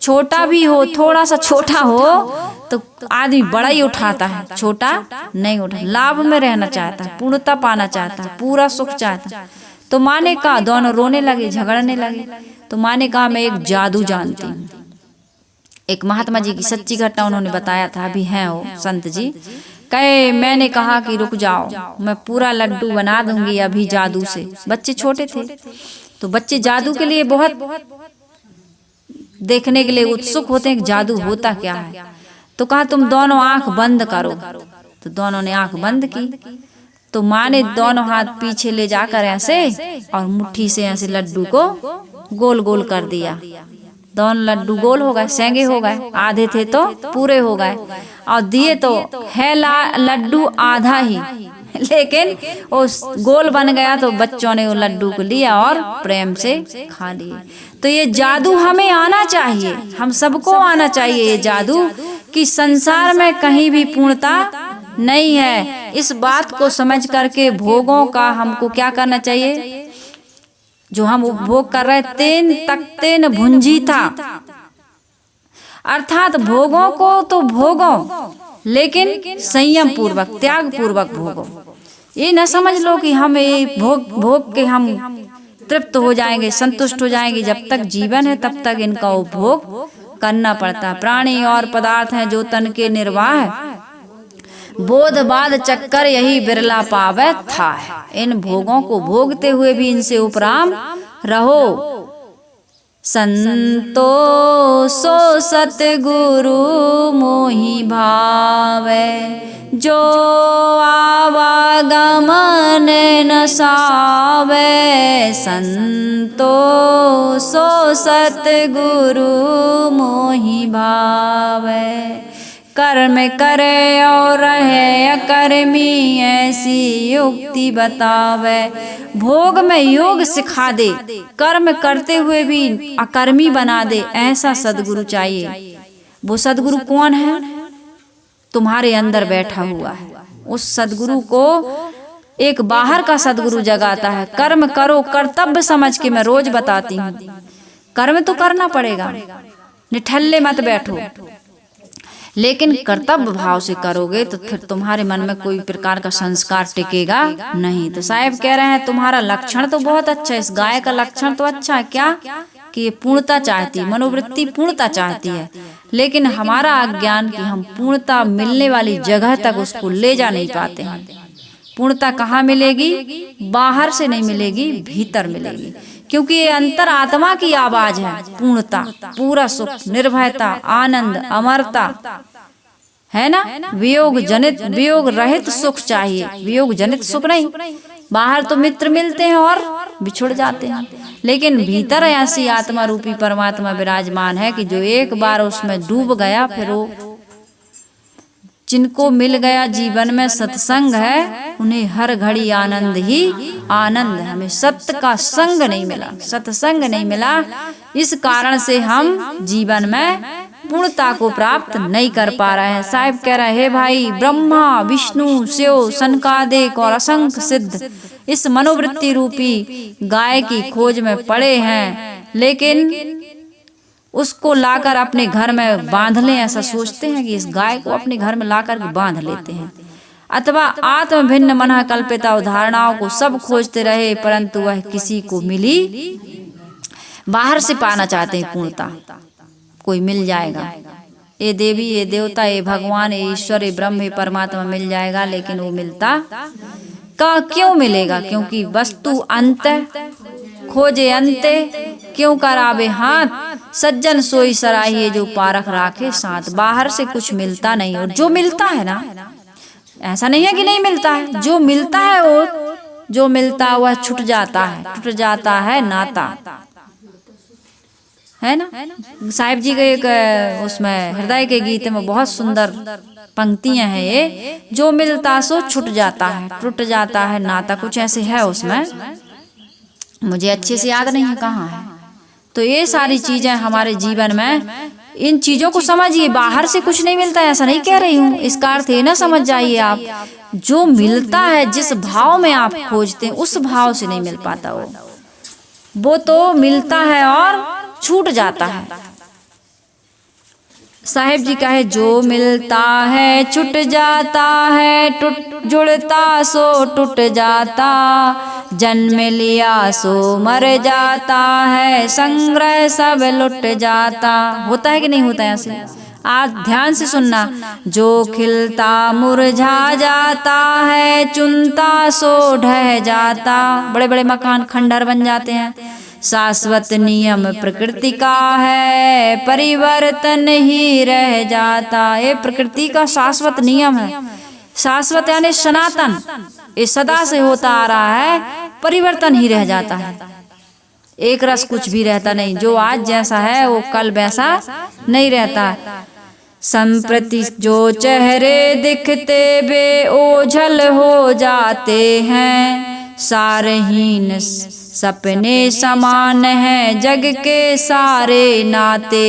छोटा भी हो, थोड़ा सा छोटा हो तो आदमी बड़ा ही उठाता है, छोटा नहीं उठा। लाभ में रहना चाहता है, पूर्णता पाना चाहता है, पूरा सुख चाहता है। तो माँ ने कहा, दोनों रोने लगे, झगड़ने लगे। तो माँ ने कहा, मैं एक जादू जानती हूँ। एक महात्मा जी की सच्ची घटना उन्होंने बताया था, अभी हैं वो संत जी। कहे, मैंने कहा कि रुक जाओ, मैं पूरा लड्डू बना दूंगी अभी जादू से। बच्चे छोटे थे, तो बच्चे जादू के लिए बहुत देखने के लिए उत्सुक होते हैं कि जादू होता क्या है। तो कहा, तुम दोनों आंख बंद करो। तो दोनों ने आंख बंद की। तो माँ ने दोनों हाथ पीछे ले जाकर ऐसे और मुट्ठी से ऐसे लड्डू को गोल गोल कर दिया। दोनों लड्डू गोल हो गए, सेंगे हो गए, आधे थे तो पूरे हो गए। और दिए तो है लड्डू आधा ही, लेकिन उस गोल बन गया। तो बच्चों ने वो लड्डू को लिया और प्रेम से खा लिए। तो ये जादू हमें आना चाहिए, हम सबको आना चाहिए ये जादू, कि संसार में कहीं भी पूर्णता नहीं है। इस बात को समझ करके भोगों का हमको क्या करना चाहिए? जो हम उपभोग कर रहे, तेन तकते न भुंजी था, अर्थात भोगों को तो भोगो, लेकिन संयम पूर्वक, त्याग पूर्वक भोगो। ये न समझ लो कि हम ये भोग के हम तृप्त हो जाएंगे, संतुष्ट हो जाएंगे। जब तक जीवन है तब तक इनका उपभोग करना पड़ता है। प्राणी और पदार्थ हैं जो तन के निर्वाह, बोध बाद चक्कर यही बिरला पावे था। इन भोगों को भोगते हुए भी इनसे उपराम रहो। संतो सो सतगुरु मोहि भावे, जो आवागमन न सावे। संतो सो सतगुरु मोहि भावे, कर्म करे और रहे अकर्मी, ऐसी युक्ति बतावे। भोग में योग सिखा दे, कर्म करते हुए भी अकर्मी बना दे, ऐसा सदगुरु चाहिए। वो सदगुरु कौन है? तुम्हारे अंदर बैठा हुआ है। उस सदगुरु को एक बाहर का सदगुरु जगाता है। कर्म करो, कर्तव्य समझ के, मैं रोज बताती हूँ, कर्म तो करना पड़ेगा, निठल्ले मत बैठो। लेकिन कर्तव्य भाव से करोगे तो फिर तुम्हारे मन में कोई प्रकार का संस्कार टिकेगा नहीं। तो साहब कह रहे हैं तुम्हारा लक्षण तो बहुत अच्छा है, इस गाय का लक्षण तो अच्छा है। क्या कि ये पूर्णता चाहती है, मनोवृत्ति पूर्णता चाहती है, लेकिन हमारा अज्ञान कि हम पूर्णता मिलने वाली जगह तक उसको ले जा नहीं पाते हैं। पूर्णता कहाँ मिलेगी? बाहर से नहीं मिलेगी, भीतर मिलेगी, क्योंकि ये अंतर आत्मा की आवाज है। पूर्णता, पूरा सुख, निर्भयता, आनंद, अमरता है ना। वियोग जनित, वियोग रहित सुख चाहिए, वियोग जनित सुख नहीं। बाहर तो मित्र मिलते हैं और बिछुड़ जाते हैं, लेकिन भीतर ऐसी आत्मा रूपी परमात्मा विराजमान है कि जो एक बार उसमें डूब गया, फिर वो जिनको मिल गया जीवन में सत्संग है, उन्हें हर घड़ी आनंद ही आनंद है। हमें सत्य का संग नहीं मिला, सत्संग नहीं मिला, इस कारण से हम जीवन में पूर्णता को प्राप्त नहीं कर पा रहे हैं। साहिब कह रहे हैं, भाई ब्रह्मा विष्णु शिव सनकादिक और असंख्य सिद्ध इस मनोवृत्ति रूपी गाय की खोज में पड़े हैं, लेकिन उसको लाकर अपने घर में बांध लें, ऐसा सोचते हैं कि इस गाय को अपने घर में लाकर बांध लेते हैं। अथवा आत्म भिन्न मन कल्पिता उदाहरणाओं को सब खोजते रहे, परंतु वह किसी को मिली। बाहर से पाना चाहते हैं पूर्णता, कोई मिल जाएगा, ये देवी, ये देवता, ये भगवान, ये ईश्वर, ये ब्रह्म, ये परमात्मा मिल जाएगा, लेकिन वो मिलता का क्यों मिलेगा? क्योंकि वस्तु अंत खोजे अंते, क्यों करावे हाथ सज्जन सोई सराहिए, जो पारख राखे साथ। बाहर से कुछ मिलता नहीं, और जो मिलता है ना, ऐसा नहीं है कि नहीं मिलता है, जो मिलता है वो जो मिलता है वह छूट जाता है, टूट जाता है नाता, है ना। साहिब जी के एक उसमें हृदय के गीत में बहुत सुंदर पंक्तियां हैं ये, जो मिलता सो छूट जाता है, टूट जाता है नाता, कुछ ऐसे है उसमें, मुझे अच्छे से याद नहीं है कहाँ है। तो ये सारी चीजें हमारे जीवन में, इन चीजों को समझिए। बाहर से कुछ नहीं मिलता है ऐसा नहीं कह रही हूँ, इसका अर्थ ये ना समझ जाइए आप, जो मिलता है जिस भाव में आप खोजते हैं उस भाव से नहीं मिल पाता, वो तो मिलता है और छूट जाता है। साहिब जी कहे, जो मिलता है छूट जाता है, टूट जुड़ता सो टूट जाता, जन्म लिया सो मर जाता है, संग्रह सब लुट जाता। होता है कि नहीं होता है ऐसे? आज ध्यान से सुनना। जो खिलता मुरझा जाता है, चुनता सो ढह जाता। बड़े बड़े मकान खंडहर बन जाते हैं। शाश्वत नियम प्रकृति का है, परिवर्तन ही रह जाता। ये प्रकृति का शाश्वत नियम है। शाश्वत यानी सनातन, ये सदा से होता आ रहा है, परिवर्तन ही रह जाता है। एक रस कुछ भी रहता नहीं, जो आज जैसा है वो कल वैसा नहीं रहता। संप्रति जो चेहरे दिखते वे ओझल हो जाते हैं, सारहीन सपने समान हैं जग के सारे नाते।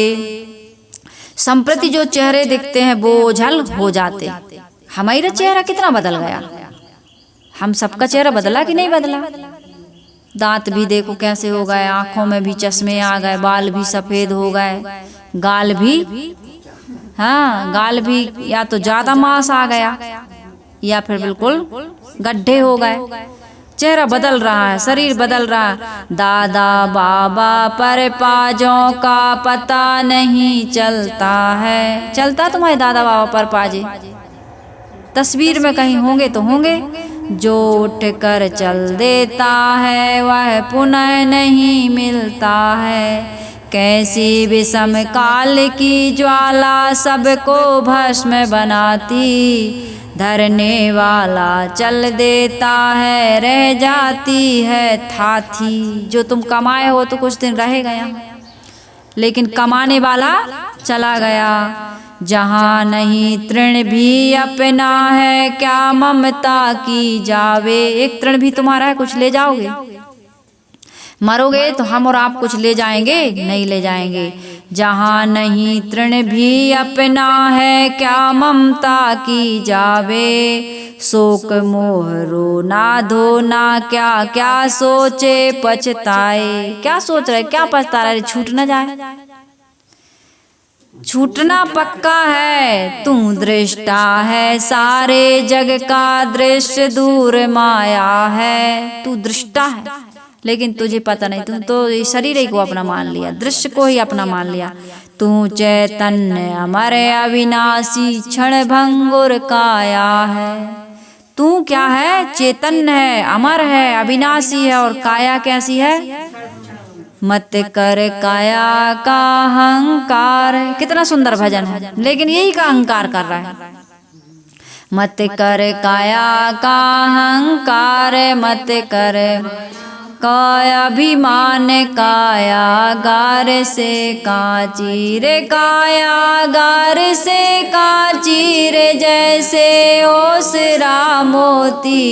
संप्रति जो चेहरे दिखते हैं वो ओझल हो जाते। हमारा चेहरा कितना बदल गया, हम सबका चेहरा बदला कि नहीं बदला? दांत भी देखो कैसे हो गए, आंखों में भी चश्मे आ गए, बाल भी सफेद हो गए, गाल भी, हाँ गाल भी या तो ज्यादा मांस आ गया या फिर बिल्कुल गड्ढे हो गए। चेहरा बदल रहा है, शरीर बदल रहा है। दादा बाबा पर पाजों का पता नहीं चलता है। चलता तुम्हारे दादा बाबा पर पाजे? तस्वीर में कहीं होंगे तो होंगे। जो उठ कर चल देता है वह पुनः नहीं मिलता है। कैसी विषम काल की ज्वाला सबको भस्म बनाती, धरने वाला चल देता है रह जाती है थाथी। जो तुम कमाए हो तो कुछ दिन रहेगा यहाँ, लेकिन कमाने वाला चला गया। जहाँ नहीं तृण भी अपना है, क्या ममता की जावे। एक तृण भी तुम्हारा है, कुछ ले जाओगे? मरोगे तो हम और आप कुछ ले जाएंगे? नहीं ले जाएंगे। जहाँ नहीं तृण भी अपना है, क्या ममता की जावे। शोक मोह रोना धोना, क्या क्या सोचे पछताए। क्या सोच रहे, क्या पछता रहे, छूट न जाए। छूटना पक्का है, तू दृष्टा है, सारे जग का दृश्य दूर माया है। तू दृष्टा है लेकिन तुझे पता नहीं, तू तो शरीर ही को अपना मान लिया, दृश्य को ही अपना मान लिया। तू चैतन्य अमर अविनाशी, क्षण भंगुर काया है। तू क्या है, चैतन्य है, अमर है, अविनाशी है, और काया कैसी है, मत कर काया का अहंकार। कितना सुंदर भजन है, लेकिन यही का अहंकार कर रहा है। मत कर काया का अहंकार, मत कर काया अभिमान, काया गार से कांची रे, काया गार से कांची रे, जैसे ओसरा मोती।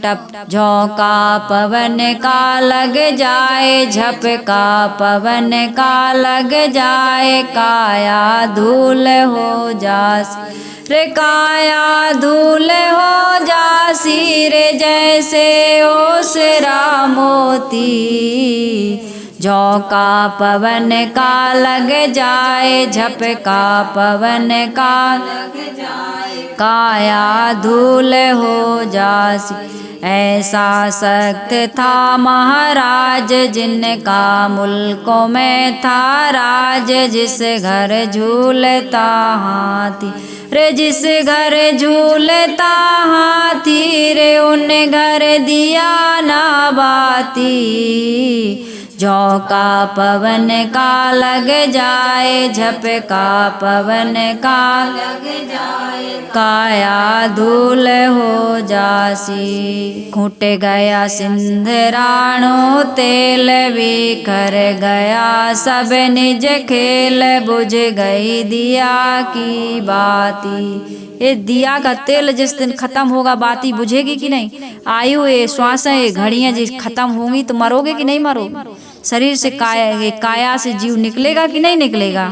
टप झोंका पवन का लग जाए, झपका पवन का लग जाए, काया धूल हो जासी रे, काया धूल हो जासी रे, जैसे ओसरा मोती। झोंका पवन का लग जाए, झपका पवन का लग जाए, काया धूल हो जासी। ऐसा सख्त था महाराज, जिनका मुल्कों में था राज, जिस घर झूलता हाथी रे, जिस घर झूलता हाथी रे, उन घर दिया ना बाती। झोंका पवन का लग जाए, झपका पवन का लग जाए, काया धूल हो जासी। खूट गया सिंधराणो तेल, बिखर गया सब निज खेल, बुझ गई दिया की बाती। ये दिया का तेल जिस दिन खत्म होगा, बाती बुझेगी कि नहीं। आयु ये श्वास ये घड़ियां जिस खत्म होंगी तो मरोगे कि नहीं मरोगे। शरीर से काया से जीव निकलेगा कि नहीं निकलेगा।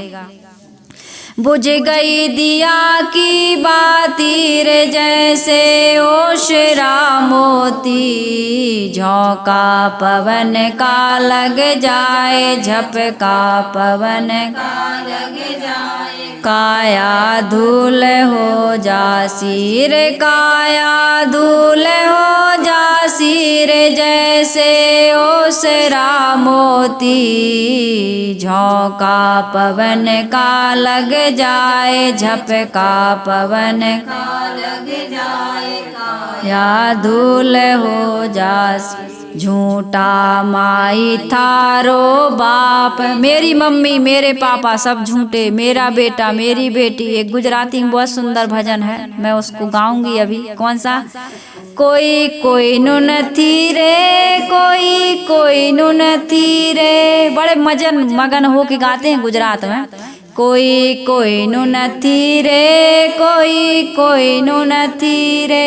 बुझ गई दिया की बाती रे, जैसे ओशरा मोती। झोंका पवन का लग जाए, झपका पवन का लग जाए, काया धूल हो जासी रे, काया धूल हो जासी रे, जैसे ओसरा मोती। झोंका पवन का लग जाए, झपका पवन का लग जाए, काया धूल हो जासी। झूठा माई थारो बाप, मेरी मम्मी मेरे पापा सब झूठे, मेरा बेटा मेरी बेटी। एक गुजराती में बहुत सुंदर भजन है, मैं उसको गाऊंगी अभी। कौन सा, कोई कोई नु नथी रे, कोई कोई नु नथी रे। बड़े मगन हो के गाते हैं गुजरात में। कोई कोई नु नथी रे, कोई कोई नु नथी रे,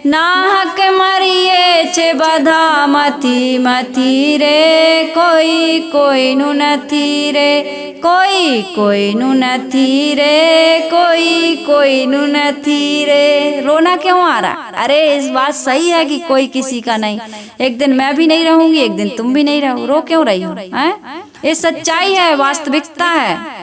नाहक मरिए छे बधा मथी मथी रे। कोई कोई नु नथी रे, कोई कोई नु नथी रे, कोई कोई नु नथी रे। रोना क्यों आ रहा। अरे इस बात सही है कि कोई किसी का नहीं। एक दिन मैं भी नहीं रहूंगी, एक दिन तुम भी नहीं रहो, रो क्यों रही हो। ये सच्चाई है, वास्तविकता है।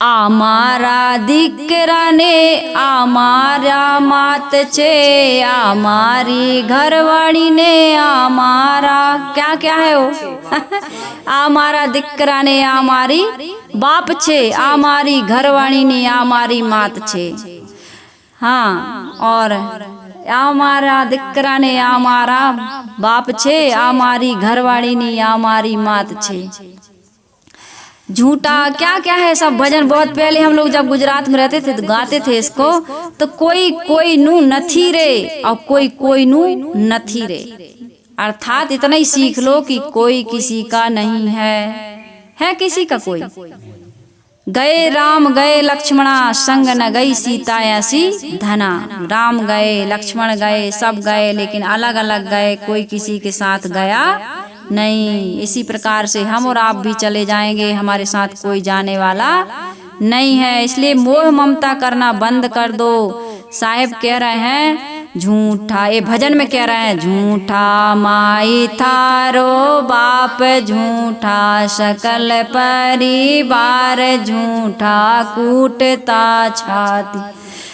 आमारा दीकरा ने आमारा मात छे, आमारी घरवाड़ी ने आमारा क्या क्या है वो आमारा दीकरा ने आमारी बाप छे, आमारी घरवाड़ी ने आमारी मात छे। हाँ, और आमारा दीकरा ने आमारा बाप छे, आमारी घरवाड़ी ने आमारी मात छे। झूठा क्या क्या है सब भजन। बहुत पहले हम लोग जब गुजरात में रहते थे तो गाते थे इसको। तो कोई कोई नू नथी रे और कोई कोई नू नथी रे, अर्थात इतना ही सीख लो कि कोई किसी का नहीं है किसी का कोई। गए राम गए लक्ष्मणा, संग न गई सीता ऐसी धना। राम गए, लक्ष्मण गए, सब गए, लेकिन अलग अलग गए, कोई किसी के साथ गया नहीं। इसी प्रकार से हम और आप भी चले जाएंगे, हमारे साथ कोई जाने वाला नहीं है। इसलिए मोह ममता करना बंद कर दो। साहेब कह रहे हैं झूठा, ये भजन में कह रहे हैं झूठा माई थारो बाप, झूठा सकल परिवार, झूठा कूटता छाती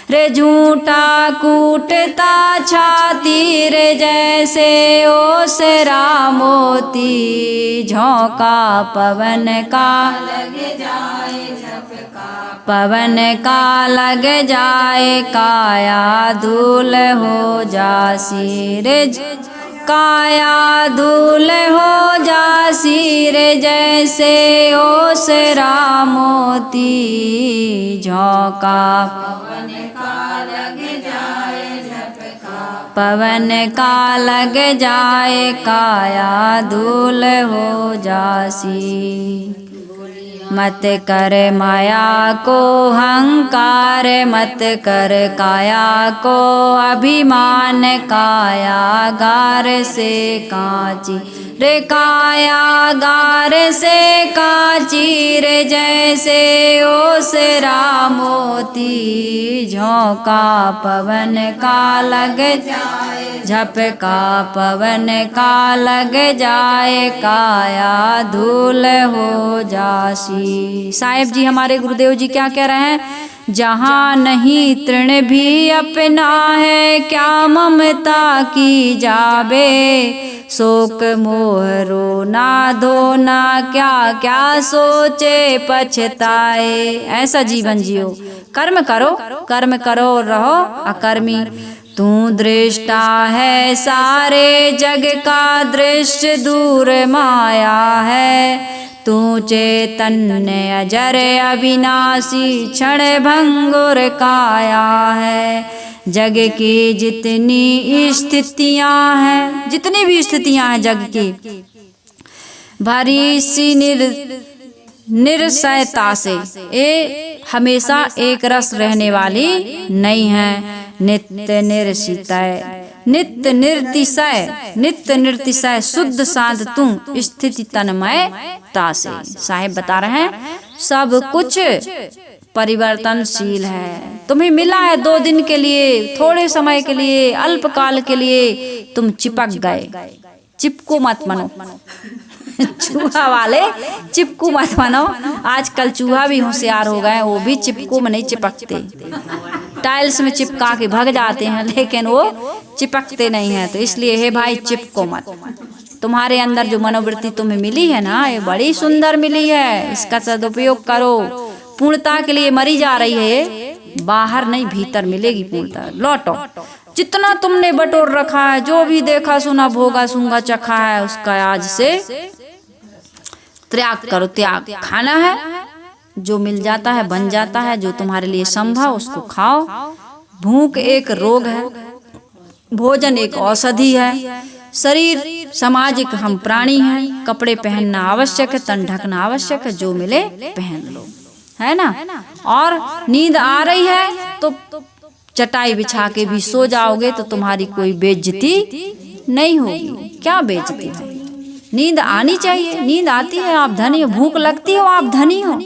रे, झूठा कूटता छाती रे, जैसे ओसरा मोती, झोंका पवन का लग जाए झपका, पवन का लग जाए काया धूल हो जासी रे, काया धूल हो जासी रे, जैसे ओसरा मोती, झोंका पवन का लग जाए झपका, पवन का लग जाए काया धूल हो जासी। मत कर माया को हंकार, मत कर काया को अभिमान, काया गार से कांची रे, काया गार से कांची रे, जैसे ओसरा मोती, झोंका पवन का लग जाए झपका, पवन का लग जाए काया धूल हो जासी। साहेब जी हमारे गुरुदेव जी क्या कह रहे हैं, जहाँ नहीं तृण भी अपना है, क्या ममता की जाबे, शोक मोह रोना धोना, क्या क्या सोचे पछताए। ऐसा जीवन जियो, कर्म करो, कर्म करो और रहो अकर्मी। तू दृष्टा है सारे जग का, दृश्य दूर माया है, तू चैतन्य अजर अविनाशी, क्षण भंगुर काया है। जग की जितनी स्थितियां हैं, जितनी भी स्थितियां हैं जग की, भरी सी निरसयता से, ये हमेशा एक रस रहने वाली नहीं है। नित्य निर्षितय, नित्य निर्तिशय, नित्य निर्तिशय, शुद्ध शांत तू स्थिति तन्मयता से। साहेब बता रहे हैं सब कुछ परिवर्तनशील है। तुम्हें मिला है 2 दिन के लिए, थोड़े समय के लिए, अल्पकाल के लिए, तुम चिपक गए। चिपको मत बनो चूहा वाले, चिपकू मत बनो। आजकल चूहा भी होशियार हो गए, वो भी चिपकू में नहीं चिपकते, टाइल्स में चिपका के भाग जाते हैं, लेकिन वो चिपकते नहीं हैं। तो इसलिए हे भाई चिपको मत। तुम्हारे अंदर जो मनोवृत्ति तुम्हें मिली है ना, ये बड़ी सुंदर मिली है, इसका सदुपयोग करो। पूर्णता के लिए मरी जा रही है, बाहर नहीं भीतर मिलेगी पूर्णता। लौटो, जितना तुमने बटोर रखा है, जो भी देखा सुना भोगा सूंघा चखा है, उसका आज से त्याग करो। त्याग खाना है, जो मिल जाता है बन जाता है, जो तुम्हारे लिए संभव उसको खाओ। भूख एक रोग है, भोजन एक औषधि है। शरीर सामाजिक हम प्राणी हैं, कपड़े पहनना आवश्यक है, तन ढकना आवश्यक है, जो मिले पहन लो, है ना। और नींद आ रही है तो चटाई बिछा के भी सो जाओगे तो तुम्हारी कोई बेइज्जती नहीं होगी। क्या बेइज्जती है, नींद आनी चाहिए। नींद आती है आप धनी हो, भूख लगती हो आप धनी हो।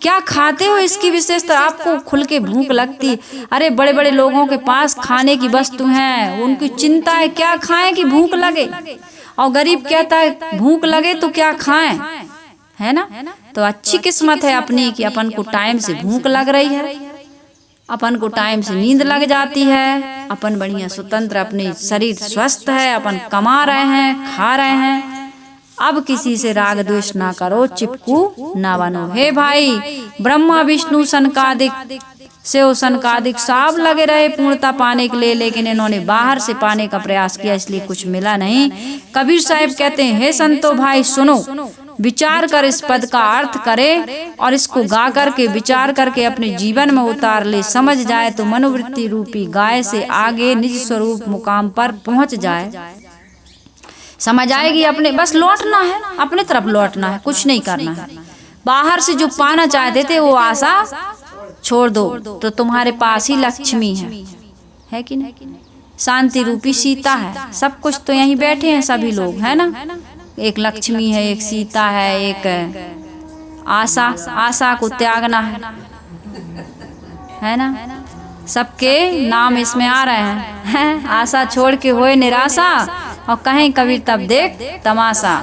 क्या खाते हो इसकी विशेषता, आपको खुल के भूख लगती। अरे बड़े बड़े लोगों के पास खाने की वस्तु है, उनकी चिंता है क्या खाएं कि भूख लगे, और गरीब कहता है भूख लगे तो क्या खाएं, है ना। तो अच्छी किस्मत है अपनी कि अपन को टाइम से भूख लग रही है, अपन को टाइम से नींद लग जाती है, अपन बढ़िया स्वतंत्र, अपने शरीर स्वस्थ है, अपन कमा रहे हैं, खा रहे हैं। अब किसी से राग द्वेष ना करो, चिपकू ना बनो। हे भाई, ब्रह्मा विष्णु सनकादिक से सनकादिक सब लगे रहे पूर्णता पाने के लिए, लेकिन इन्होंने बाहर से पाने का प्रयास किया, इसलिए कुछ मिला नहीं। कबीर साहब कहते हैं, हे संतो भाई सुनो, विचार कर इस पद का अर्थ करे और इसको गा करके विचार करके अपने जीवन में उतार ले। समझ जाए तो मनोवृत्ति रूपी गाय से आगे निज स्वरूप मुकाम पर पहुंच जाए। समझ आएगी अपने, बस लौटना है, अपने तरफ लौटना है, कुछ नहीं करना है। बाहर से जो पाना चाहते थे वो आशा छोड़ दो, तो तुम्हारे पास ही लक्ष्मी है कि नहीं। शांति रूपी सीता है, सब कुछ तो यहीं बैठे हैं सभी लोग, है ना। एक लक्ष्मी है, एक सीता है, एक आशा। आशा को त्यागना है ना। सबके नाम इसमें आ रहे हैं। आशा छोड़ के होए निराशा, और कहें कबीर तब देख तमाशा।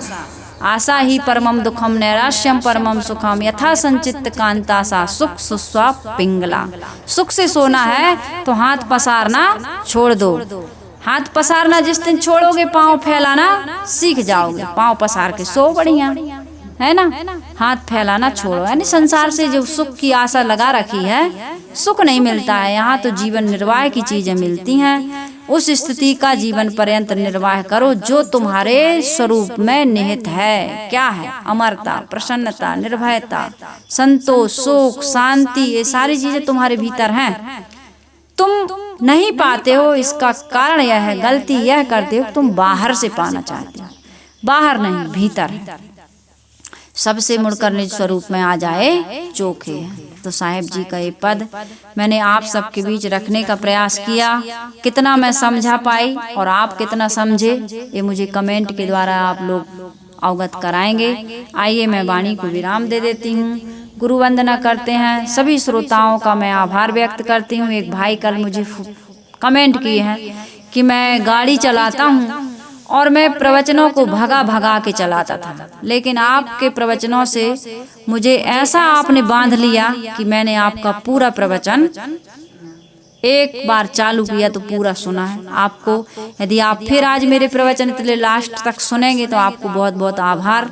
आशा ही परमम दुखम नैराश्यम परमम सुखम, यथा संचित कांतासा सुख सुस्वा पिंगला। सुख से सोना है तो हाथ पसारना छोड़ दो। हाथ पसारना जिस दिन छोड़ोगे, पाँव फैलाना सीख जाओगे। पाँव पसार के सो बढ़िया, है ना। हाथ फैलाना छोड़ो, यानी संसार से जो सुख की आशा लगा रखी है, सुख नहीं मिलता है। यहाँ तो जीवन निर्वाह की चीजें मिलती हैं। उस स्थिति का जीवन पर्यंत निर्वाह करो जो तुम्हारे स्वरूप में निहित है। क्या है? अमरता, प्रसन्नता, निर्भयता, संतोष, सुख, शांति, ये सारी चीजें तुम्हारे भीतर हैं। तुम नहीं पाते हो, इसका कारण यह है, गलती यह करते हो, तुम बाहर से पाना चाहते हो। बाहर नहीं, भीतर है। सबसे मुड़कर निज स्वरूप में आ जाए चोखे। तो साहेब जी का ये पद मैंने आप सबके बीच रखने का प्रयास किया। कितना मैं समझा पाई और आप कितना समझे, ये मुझे कमेंट के द्वारा आप लोग अवगत कराएंगे। आइए मैं वाणी को विराम दे देती हूँ। गुरु वंदना करते हैं। सभी श्रोताओं का मैं आभार व्यक्त करती हूँ। एक भाई कल मुझे कमेंट किए हैं कि मैं गाड़ी चलाता हूँ और मैं प्रवचनों को भगा भगा के चलाता था, लेकिन आपके प्रवचनों से मुझे ऐसा आपने बांध लिया कि मैंने आपका पूरा प्रवचन एक बार चालू किया तो पूरा सुना है। आपको यदि आप फिर आज मेरे प्रवचन इतने लास्ट तक सुनेंगे तो आपको बहुत बहुत आभार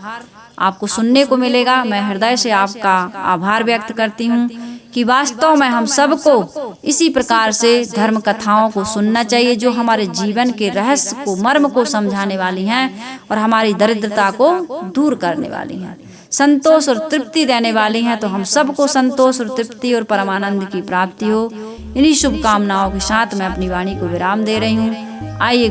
आपको सुनने को मिलेगा। मैं हृदय से आपका आभार व्यक्त करती हूँ कि वास्तव में हम सबको इसी प्रकार से धर्म कथाओं को सुनना चाहिए, जो हमारे जीवन के रहस्य को, मर्म को समझाने वाली हैं और हमारी दरिद्रता को दूर करने वाली हैं, संतोष और तृप्ति देने वाली हैं। तो हम सबको संतोष और तृप्ति और परमानंद की प्राप्ति हो। इन्हीं शुभकामनाओं के साथ मैं अपनी वाणी को विराम दे रही हूँ। आइए